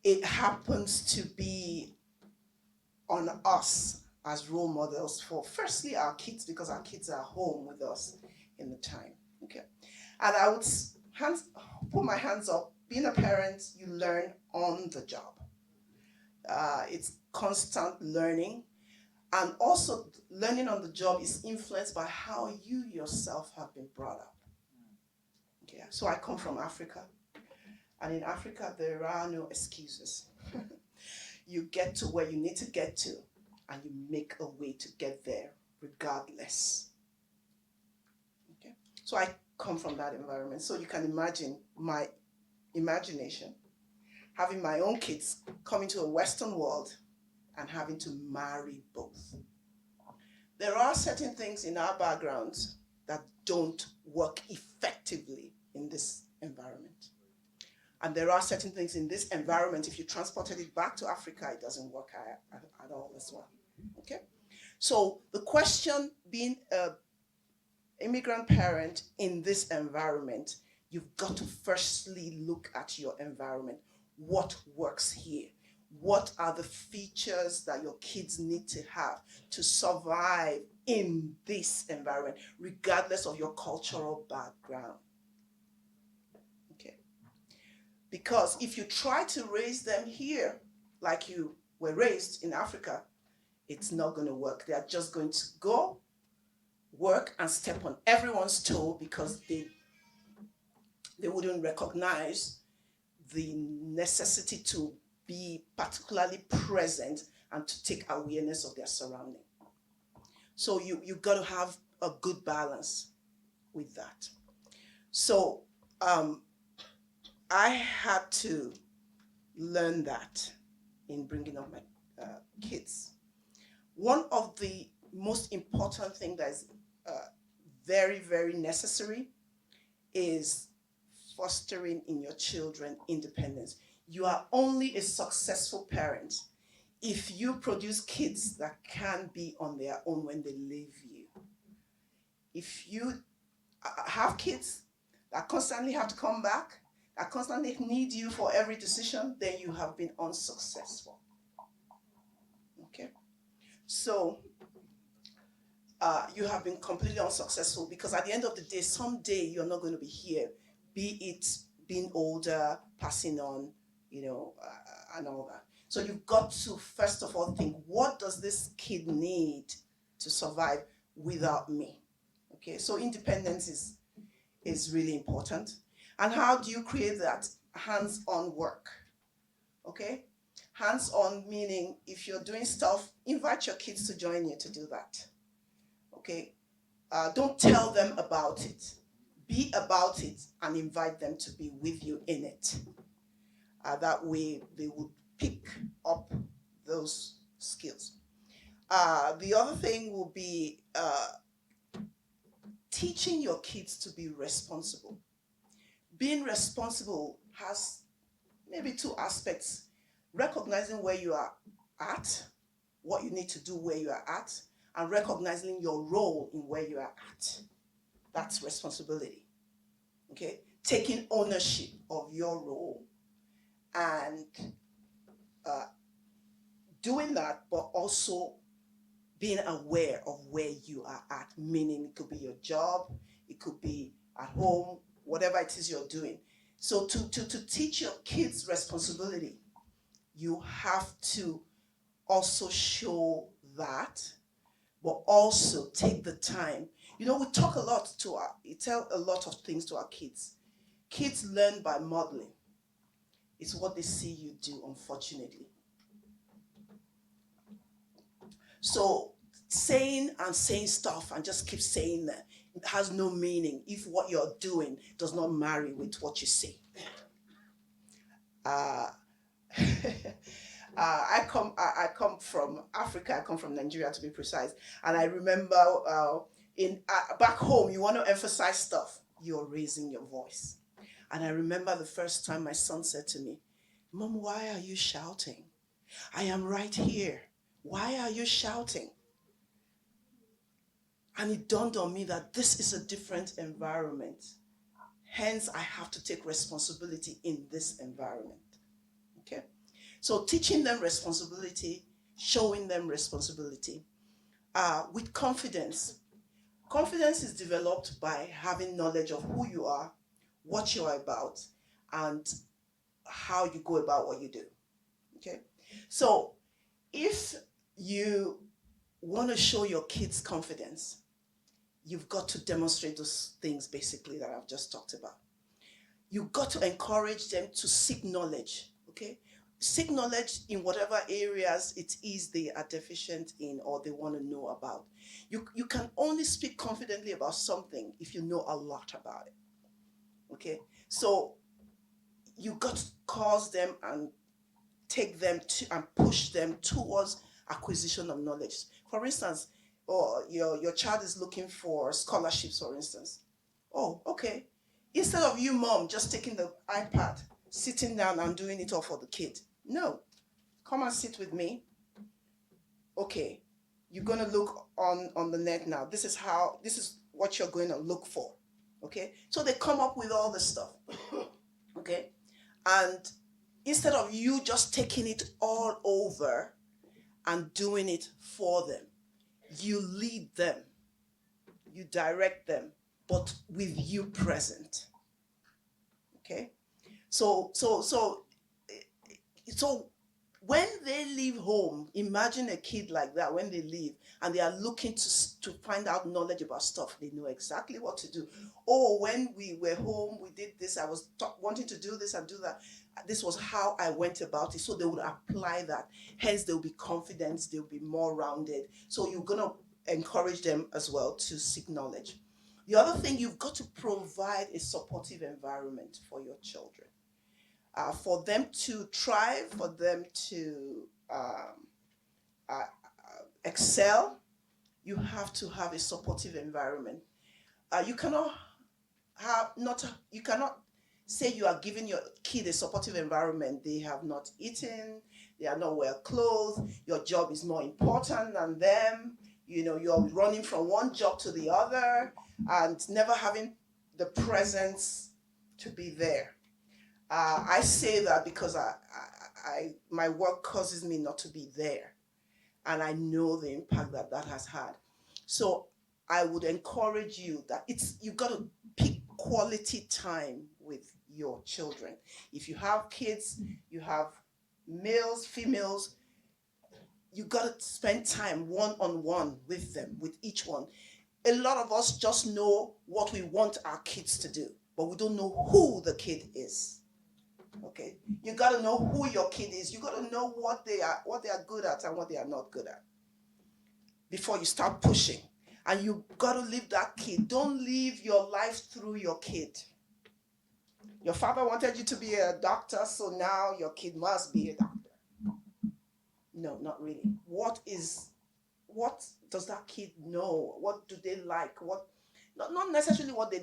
it happens to be on us as role models for firstly our kids, because our kids are home with us in the time. Okay. And I would put my hands up. Being a parent, you learn on the job. It's constant learning. And also, learning on the job is influenced by how you yourself have been brought up. Okay. So I come from Africa. And in Africa, there are no excuses. You get to where you need to get to, and you make a way to get there regardless. Okay? So I come from that environment. So you can imagine my imagination, having my own kids coming to a Western world and having to marry both. There are certain things in our backgrounds that don't work effectively in this environment. And there are certain things in this environment, if you transported it back to Africa, it doesn't work at all as well. Okay? So the question, being an immigrant parent in this environment, you've got to firstly look at your environment. What works here? What are the features that your kids need to have to survive in this environment, regardless of your cultural background? Okay. Because if you try to raise them here like you were raised in Africa, it's not going to work. They are just going to go, work, and step on everyone's toe because they wouldn't recognize the necessity to be particularly present and to take awareness of their surrounding. So you got to have a good balance with that. So I had to learn that in bringing up my kids. One of the most important things that is very, very necessary is fostering in your children independence. You are only a successful parent if you produce kids that can be on their own when they leave you. If you have kids that constantly have to come back, that constantly need you for every decision, then you have been unsuccessful. Okay? So you have been completely unsuccessful because at the end of the day, someday you're not going to be here, be it being older, passing on, and all that. So you've got to, first of all, think, what does this kid need to survive without me? Okay, so independence is really important. And how do you create that? Hands-on work. Okay? Hands-on meaning if you're doing stuff, invite your kids to join you to do that. Okay? Don't tell them about it. Be about it and invite them to be with you in it. That way they would pick up those skills. The other thing will be teaching your kids to be responsible. Being responsible has maybe two aspects. Recognizing where you are at, what you need to do where you are at, and recognizing your role in where you are at. That's responsibility. Okay? Taking ownership of your role and doing that, but also being aware of where you are at, meaning it could be your job, it could be at home, whatever it is you're doing. So to teach your kids responsibility, you have to also show that, but also take the time. We talk a lot we tell a lot of things to our kids. Kids learn by modeling. It's what they see you do, unfortunately. So saying stuff and just keep saying that, it has no meaning if what you're doing does not marry with what you say. I come from Africa. I come from Nigeria, to be precise. And I remember back home, you want to emphasize stuff, you're raising your voice. And I remember the first time my son said to me, Mom, why are you shouting? I am right here. Why are you shouting? And it dawned on me that this is a different environment. Hence, I have to take responsibility in this environment. Okay? So teaching them responsibility, showing them responsibility with confidence. Confidence is developed by having knowledge of who you are, what you're about, and how you go about what you do. Okay? So if you want to show your kids confidence, you've got to demonstrate those things basically that I've just talked about. You've got to encourage them to seek knowledge, okay? Seek knowledge in whatever areas it is they are deficient in or they want to know about. You can only speak confidently about something if you know a lot about it, okay? So you got to cause them and take them to and push them towards acquisition of knowledge. For instance, or your child is looking for scholarships, for instance. Oh, okay. Instead of you, mom, just taking the iPad, sitting down and doing it all for the kid. No. Come and sit with me. Okay. You're gonna look on the net now. This is what you're going to look for. Okay. So they come up with all this stuff. Okay. And instead of you just taking it all over and doing it for them, you lead them, you direct them, but with you present. Okay? So when they leave home, imagine a kid like that when they leave and they are looking to find out knowledge about stuff. They know exactly what to do. Oh, when we were home, we did this. I was wanting to do this and do that. This was how I went about it. So they would apply that. Hence, they'll be confident. They'll be more rounded. So you're going to encourage them as well to seek knowledge. The other thing, you've got to provide a supportive environment for your children. For them to thrive, for them to excel, you have to have a supportive environment. You cannot you cannot say you are giving your kid a supportive environment. They have not eaten, they are not well clothed, your job is more important than them. You're running from one job to the other and never having the presence to be there. I say that because my work causes me not to be there, and I know the impact that has had. So I would encourage you that you've got to pick quality time with your children. If you have kids, you have males, females, you got to spend time one-on-one with them, with each one. A lot of us just know what we want our kids to do, but we don't know who the kid is. Okay, you got to know who your kid is. You got to know what they are good at and what they are not good at before you start pushing. And you got to leave that kid. Don't live your life through your kid. Your father wanted you to be a doctor, so now your kid must be a doctor. No, not really. What does that kid know? What do they like? Not necessarily what they.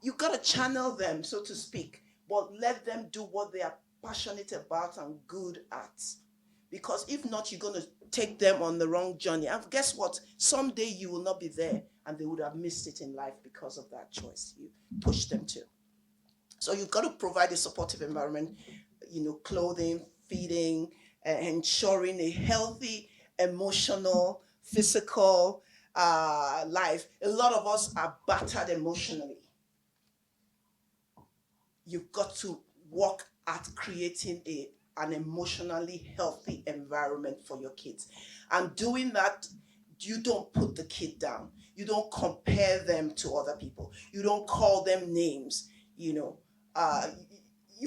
You got to channel them, so to speak, but let them do what they are passionate about and good at. Because if not, you're going to take them on the wrong journey. And guess what? Someday you will not be there and they would have missed it in life because of that choice you pushed them to. So you've got to provide a supportive environment, clothing, feeding, ensuring a healthy, emotional, physical life. A lot of us are battered emotionally. You've got to work at creating an emotionally healthy environment for your kids. And doing that, you don't put the kid down. You don't compare them to other people. You don't call them names. You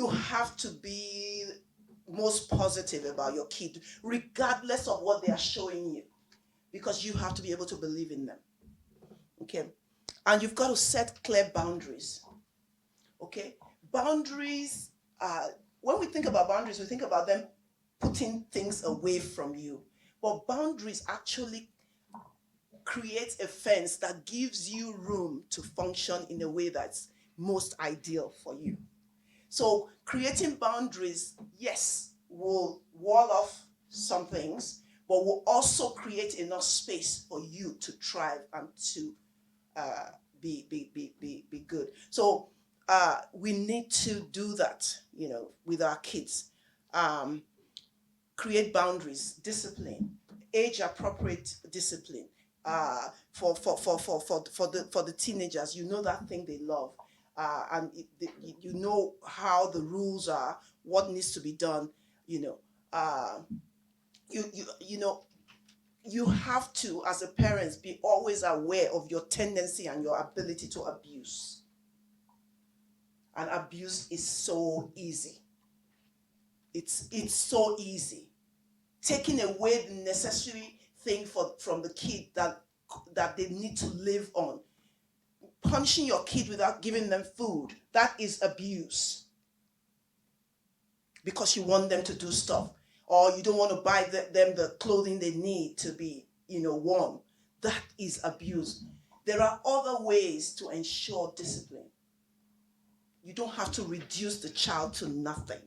have to be most positive about your kid, regardless of what they are showing you, because you have to be able to believe in them. Okay? And you've got to set clear boundaries. Okay? Boundaries, when we think about boundaries, we think about them putting things away from you. But boundaries actually create a fence that gives you room to function in a way that's most ideal for you. So creating boundaries, yes, will wall off some things, but will also create enough space for you to thrive and to uh, be good. So we need to do that, with our kids. Um, Create boundaries, discipline, age appropriate discipline. For the teenagers, that thing they love, and you know how the rules are, what needs to be done. You know, uh, you know you have to, as a parent, be always aware of your tendency and your ability to abuse. And abuse is so easy. It's so easy. Taking away the necessary thing from the kid that they need to live on. Punishing your kid without giving them food, that is abuse. Because you want them to do stuff, or you don't want to buy them the clothing they need to be, warm. That is abuse. There are other ways to ensure discipline. You don't have to reduce the child to nothing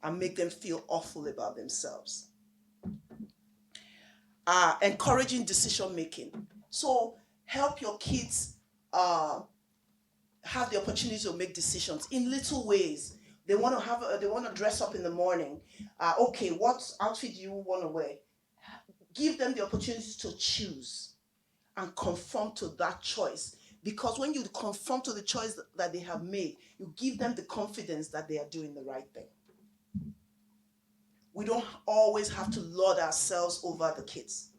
and make them feel awful about themselves. Encouraging decision making. So help your kids have the opportunity to make decisions in little ways. They want to dress up in the morning. Okay, what outfit do you want to wear? Give them the opportunity to choose and conform to that choice. Because when you conform to the choice that they have made, you give them the confidence that they are doing the right thing. We don't always have to lord ourselves over the kids.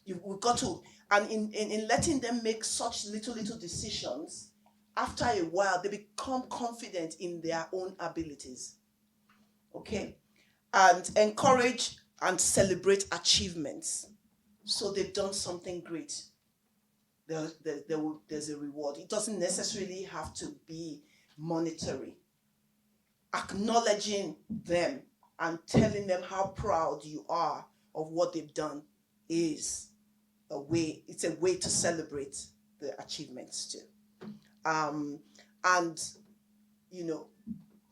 We've got to, and in letting them make such little decisions, after a while, they become confident in their own abilities. Okay? And encourage and celebrate achievements. So they've done something great. There's a reward. It doesn't necessarily have to be monetary. Acknowledging them and telling them how proud you are of what they've done is it's a way to celebrate the achievements too. And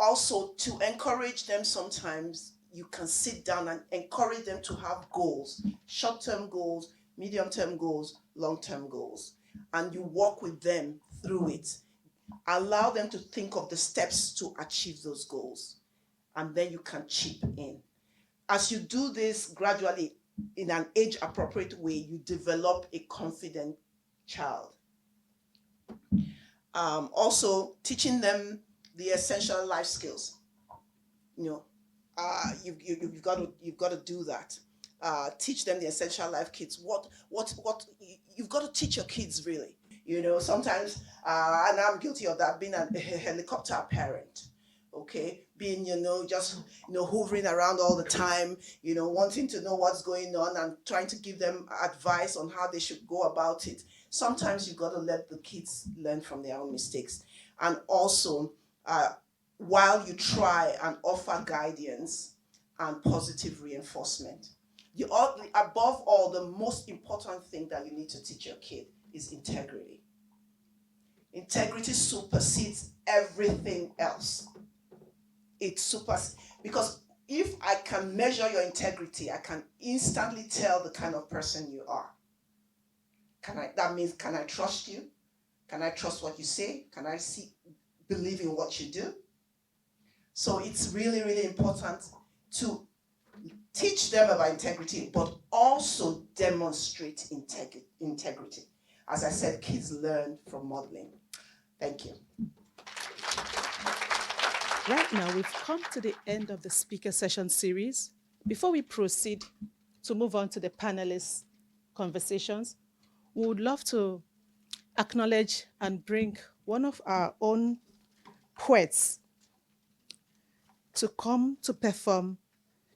also to encourage them, sometimes you can sit down and encourage them to have goals, short-term goals, medium-term goals, long-term goals, and you walk with them through it. Allow them to think of the steps to achieve those goals, and then you can chip in. As you do this gradually in an age-appropriate way, you develop a confident child. Also, teaching them the essential life skills. You've got to do that. Teach them the essential life kids. What you've got to teach your kids, really. Sometimes, and I'm guilty of that, being a helicopter parent. Okay, being just hovering around all the time, wanting to know what's going on and trying to give them advice on how they should go about it. Sometimes you've got to let the kids learn from their own mistakes, and also while you try and offer guidance and positive reinforcement. Above all, the most important thing that you need to teach your kid is integrity. Integrity supersedes everything else. It supersedes, because if I can measure your integrity, I can instantly tell the kind of person you are. That means, can I trust you? Can I trust what you say? Can I believe in what you do? So it's really, really important to teach them about integrity, but also demonstrate integrity. As I said, kids learn from modeling. Thank you. Right now, we've come to the end of the speaker session series. Before we proceed to move on to the panelists' conversations, we would love to acknowledge and bring one of our own poets to come to perform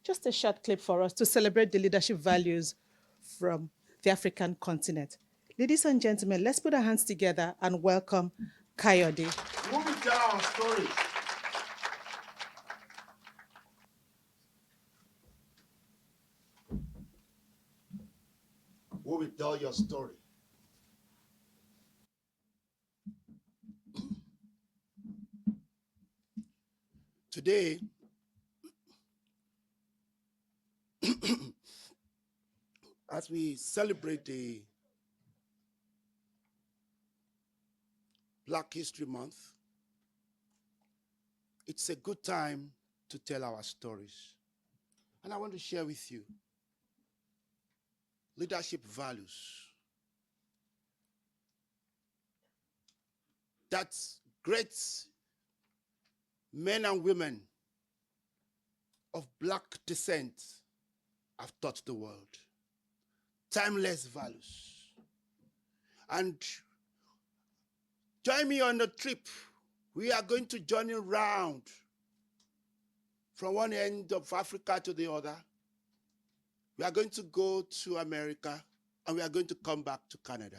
just a short clip for us to celebrate the leadership values from the African continent. Ladies and gentlemen, let's put our hands together and welcome Kayode. Who will tell our story? Who will tell your story? Today, as we celebrate the Black History Month, it's a good time to tell our stories. And I want to share with you leadership values that great men and women of Black descent have taught the world. Timeless values. And join me on the trip. We are going to journey around from one end of Africa to the other. We are going to go to America, and we are going to come back to Canada.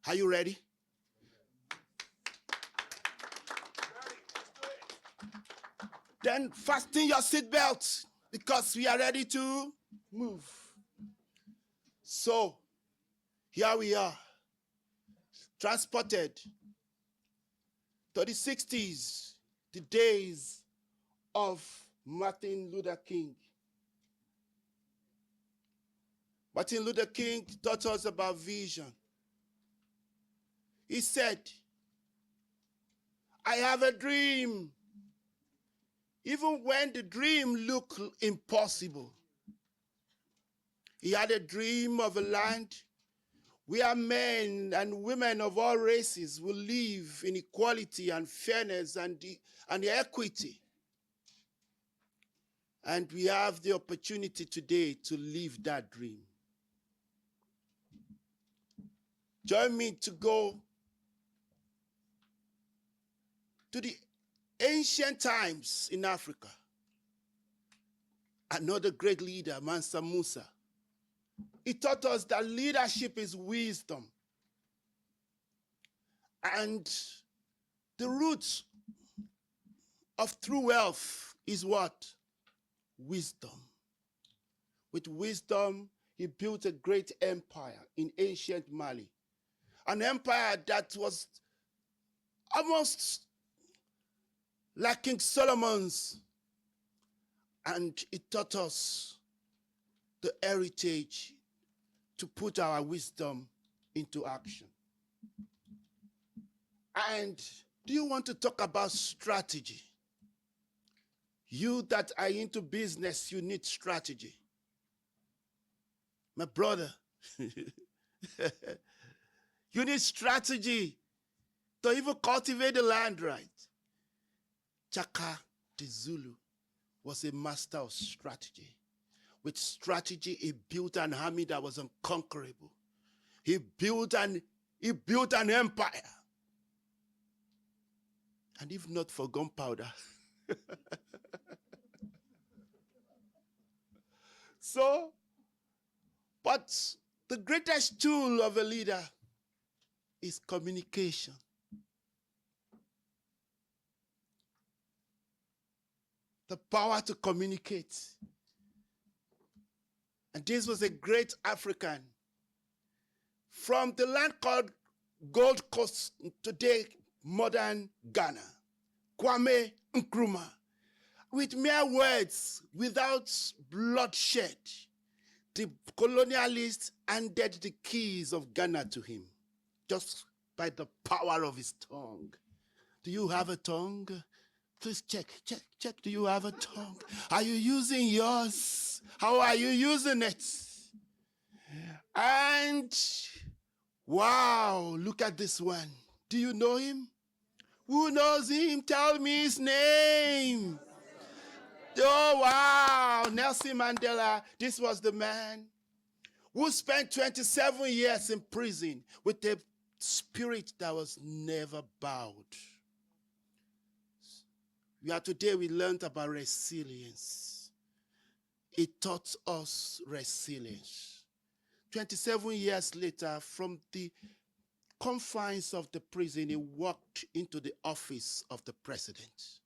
Are you ready? Then fasten your seatbelt because we are ready to move. So here we are, transported to the 60s, the days of Martin Luther King. Martin Luther King taught us about vision. He said, I have a dream. Even when the dream looked impossible, he had a dream of a land where men and women of all races will live in equality and fairness and equity. And we have the opportunity today to live that dream. Join me to go to the ancient times in Africa. Another great leader, Mansa Musa. He taught us that leadership is wisdom. And the root of true wealth is what? Wisdom. With wisdom, he built a great empire in ancient Mali. An empire that was almost like King Solomon's. And it taught us the heritage to put our wisdom into action. And do you want to talk about strategy? You that are into business, you need strategy. My brother, you need strategy to even cultivate the land right. Chaka the Zulu was a master of strategy. With strategy, he built an army that was unconquerable. He built an empire. And if not for gunpowder. So, but the greatest tool of a leader is communication. The power to communicate. And this was a great African from the land called Gold Coast, today modern Ghana, Kwame Nkrumah. With mere words, without bloodshed, the colonialists handed the keys of Ghana to him, just by the power of his tongue. Do you have a tongue? Please check. Do you have a tongue? Are you using yours? How are you using it? And wow, look at this one. Do you know him? Who knows him? Tell me his name. Oh, wow. Nelson Mandela. This was the man who spent 27 years in prison with a spirit that was never bowed. Today we learned about resilience. It taught us resilience. 27 years later, from the confines of the prison, he walked into the office of the president.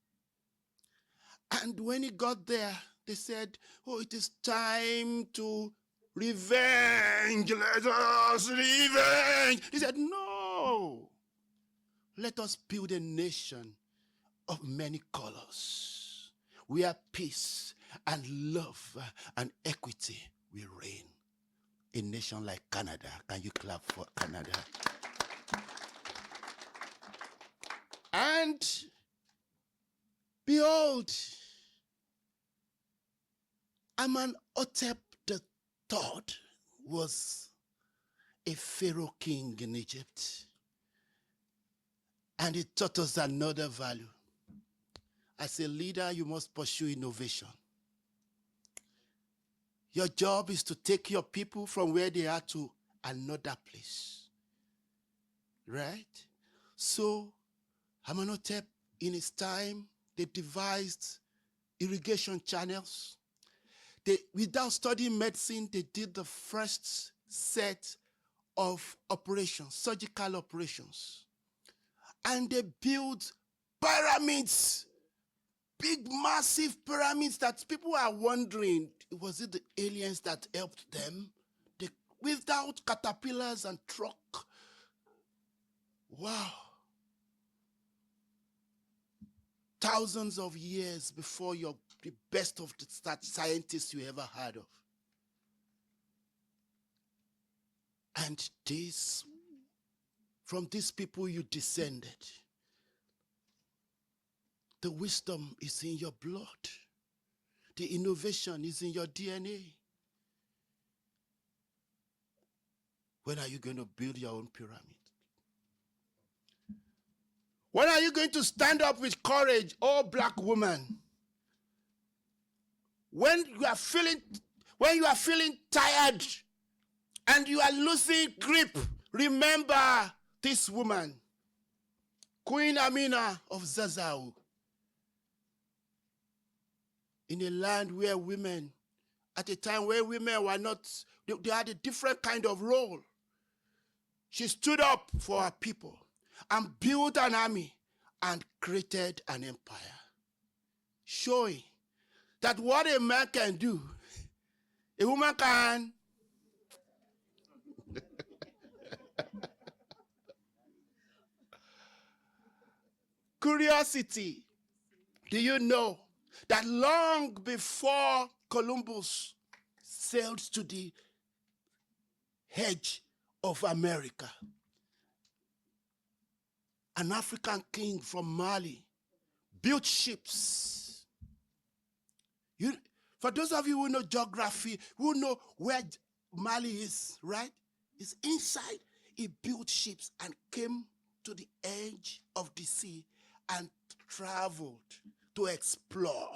And when he got there, they said, oh, it is time to revenge. Let us revenge. He said, no. Let us build a nation of many colors. where peace and love and equity will reign. A nation like Canada. Can you clap for Canada? And behold, Amenhotep the third was a pharaoh king in Egypt. And it taught us another value. As a leader, you must pursue innovation. Your job is to take your people from where they are to another place. Right? So, Amenhotep, in his time, they devised irrigation channels. Without studying medicine, they did the first set of operations, surgical operations. And they built pyramids, big, massive pyramids that people are wondering, was it the aliens that helped them? Without caterpillars and truck. Wow. Thousands of years before you're the best of the scientists you ever heard of. And from these people you descended. The wisdom is in your blood. The innovation is in your DNA. When are you going to build your own pyramid? When are you going to stand up with courage, oh black woman? When you are feeling tired and you are losing grip, remember this woman, Queen Amina of Zazau. In a land where women, at a time where women were not, they had a different kind of role. She stood up for her people and built an army and created an empire, showing that what a man can do, a woman can. Curiosity. Do you know that long before Columbus sailed to the edge of America, an African king from Mali built ships? For those of you who know geography, who know where Mali is, right? It's inside. He built ships and came to the edge of the sea and traveled to explore.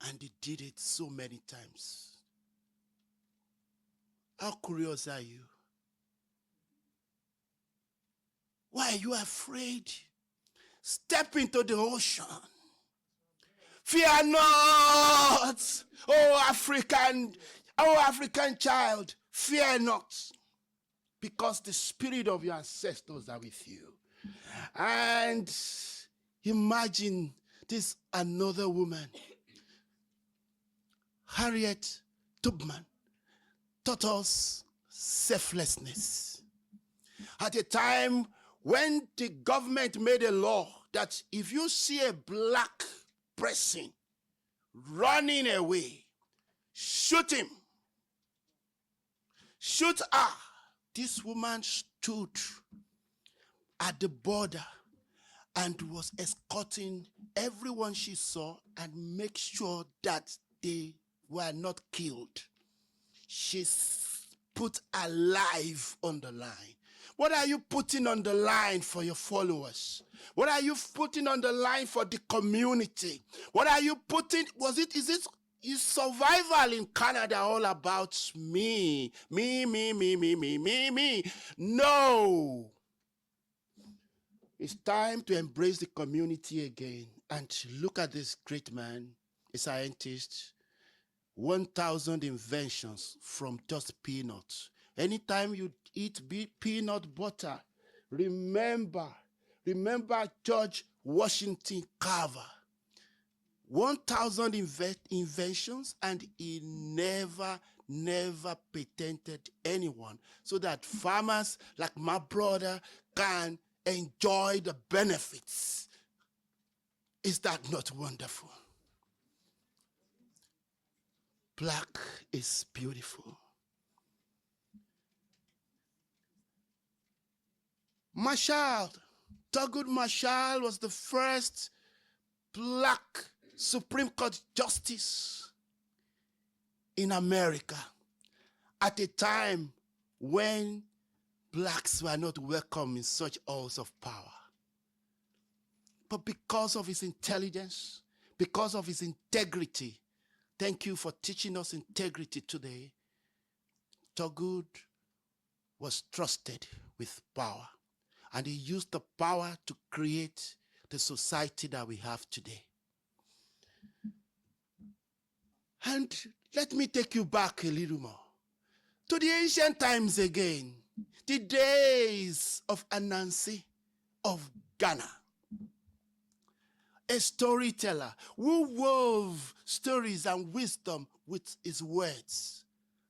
And he did it so many times. How curious are you? Why are you afraid? Step into the ocean. Fear not, oh African child, fear not, because the spirit of your ancestors are with you. And imagine this another woman, Harriet Tubman, taught us selflessness. At a time when the government made a law that if you see a black person running away, shoot him. Shoot her. This woman stood at the border and was escorting everyone she saw and make sure that they were not killed. She put her life on the line. What are you putting on the line for your followers? What are you putting on the line for the community? What are you putting? Is survival in Canada all about me? Me? No. It's time to embrace the community again and look at this great man, a scientist, 1,000 inventions from just peanuts. Anytime you eat peanut butter, remember George Washington Carver. 1,000 inventions, and he never patented anyone, so that farmers like my brother can enjoy the benefits. Is that not wonderful? Black is beautiful. Marshall, Thurgood Marshall was the first black Supreme Court justice in America at a time when blacks were not welcome in such halls of power. But because of his intelligence, because of his integrity, thank you for teaching us integrity today, Thurgood was trusted with power. And he used the power to create the society that we have today. And let me take you back a little more to the ancient times again, the days of Anansi of Ghana, a storyteller who wove stories and wisdom with his words.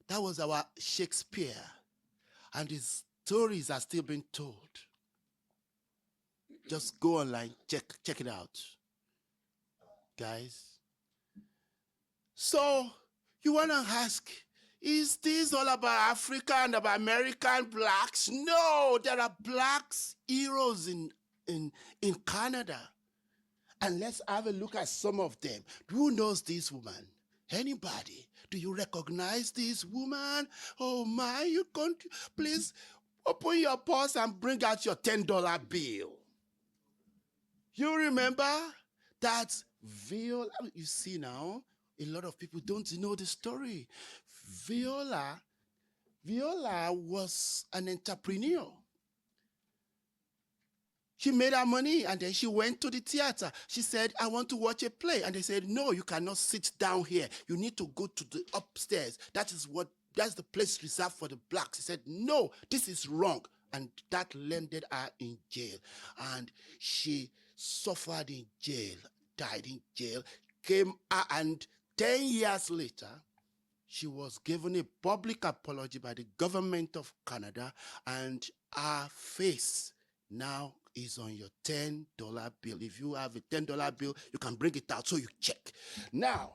That was our Shakespeare, and his stories are still being told. Just go online, check it out, guys. So you want to ask, is this all about Africa and about American blacks? No, there are blacks heroes in Canada. And let's have a look at some of them. Who knows this woman? Anybody? Do you recognize this woman? Oh my, you can't. Please open your purse and bring out your $10 bill. You remember that Viola? You see now, a lot of people don't know the story. Viola was an entrepreneur. She made her money and then she went to the theater. She said, I want to watch a play. And they said, no, you cannot sit down here. You need to go to the upstairs. That's the place reserved for the blacks. She said, no, this is wrong. And that landed her in jail. And she suffered in jail, died in jail, and 10 years later, she was given a public apology by the government of Canada, and her face now is on your $10 bill. If you have a $10 bill, you can bring it out so you check. Now,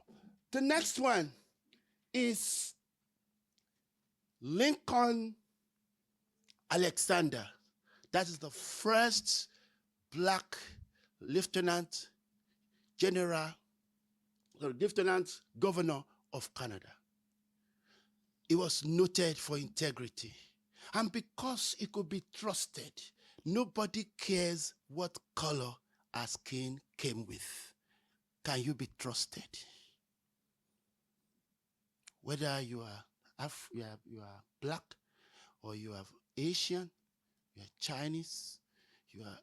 the next one is Lincoln Alexander. That is the first black lieutenant governor of Canada. He was noted for integrity. And because he could be trusted, nobody cares what color our skin came with. Can you be trusted? Whether you are you are black, or you are Asian, you are Chinese, you are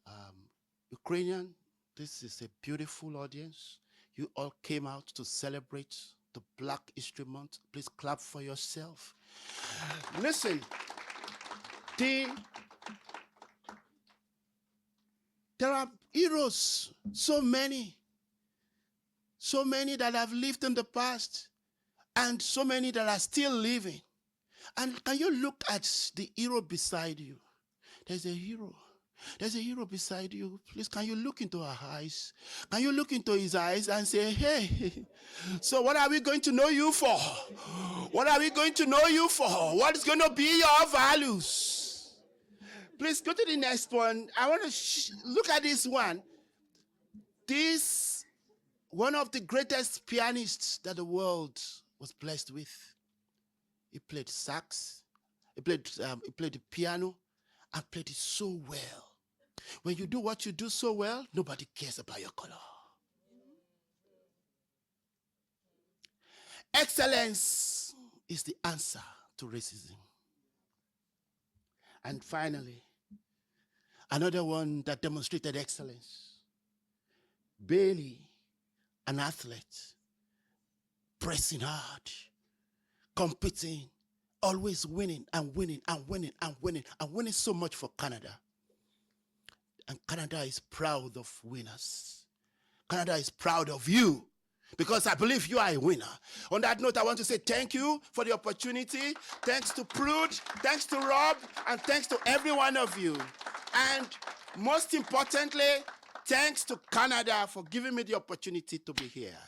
Ukrainian. This is a beautiful audience. You all came out to celebrate the Black History Month. Please clap for yourself. Listen, there are heroes, so many that have lived in the past, and so many that are still living. And can you look at the hero beside you? There's a hero. There's a hero beside you. Please, can you look into her eyes? Can you look into his eyes and say, hey, so what are we going to know you for? What are we going to know you for? What is going to be your values? Please go to the next one. I want to look at this one. This, one of the greatest pianists that the world was blessed with. He played sax, he played the piano, and played it so well. When you do what you do so well, nobody cares about your color. Excellence is the answer to racism. And finally, another one that demonstrated excellence. Bailey, an athlete, pressing hard, competing, always winning and winning and winning and winning and winning so much for Canada. And Canada is proud of winners. Canada is proud of you, because I believe you are a winner. On that note, I want to say thank you for the opportunity. Thanks to PRUDE, thanks to Rob, and thanks to every one of you. And most importantly, Thanks to Canada for giving me the opportunity to be here.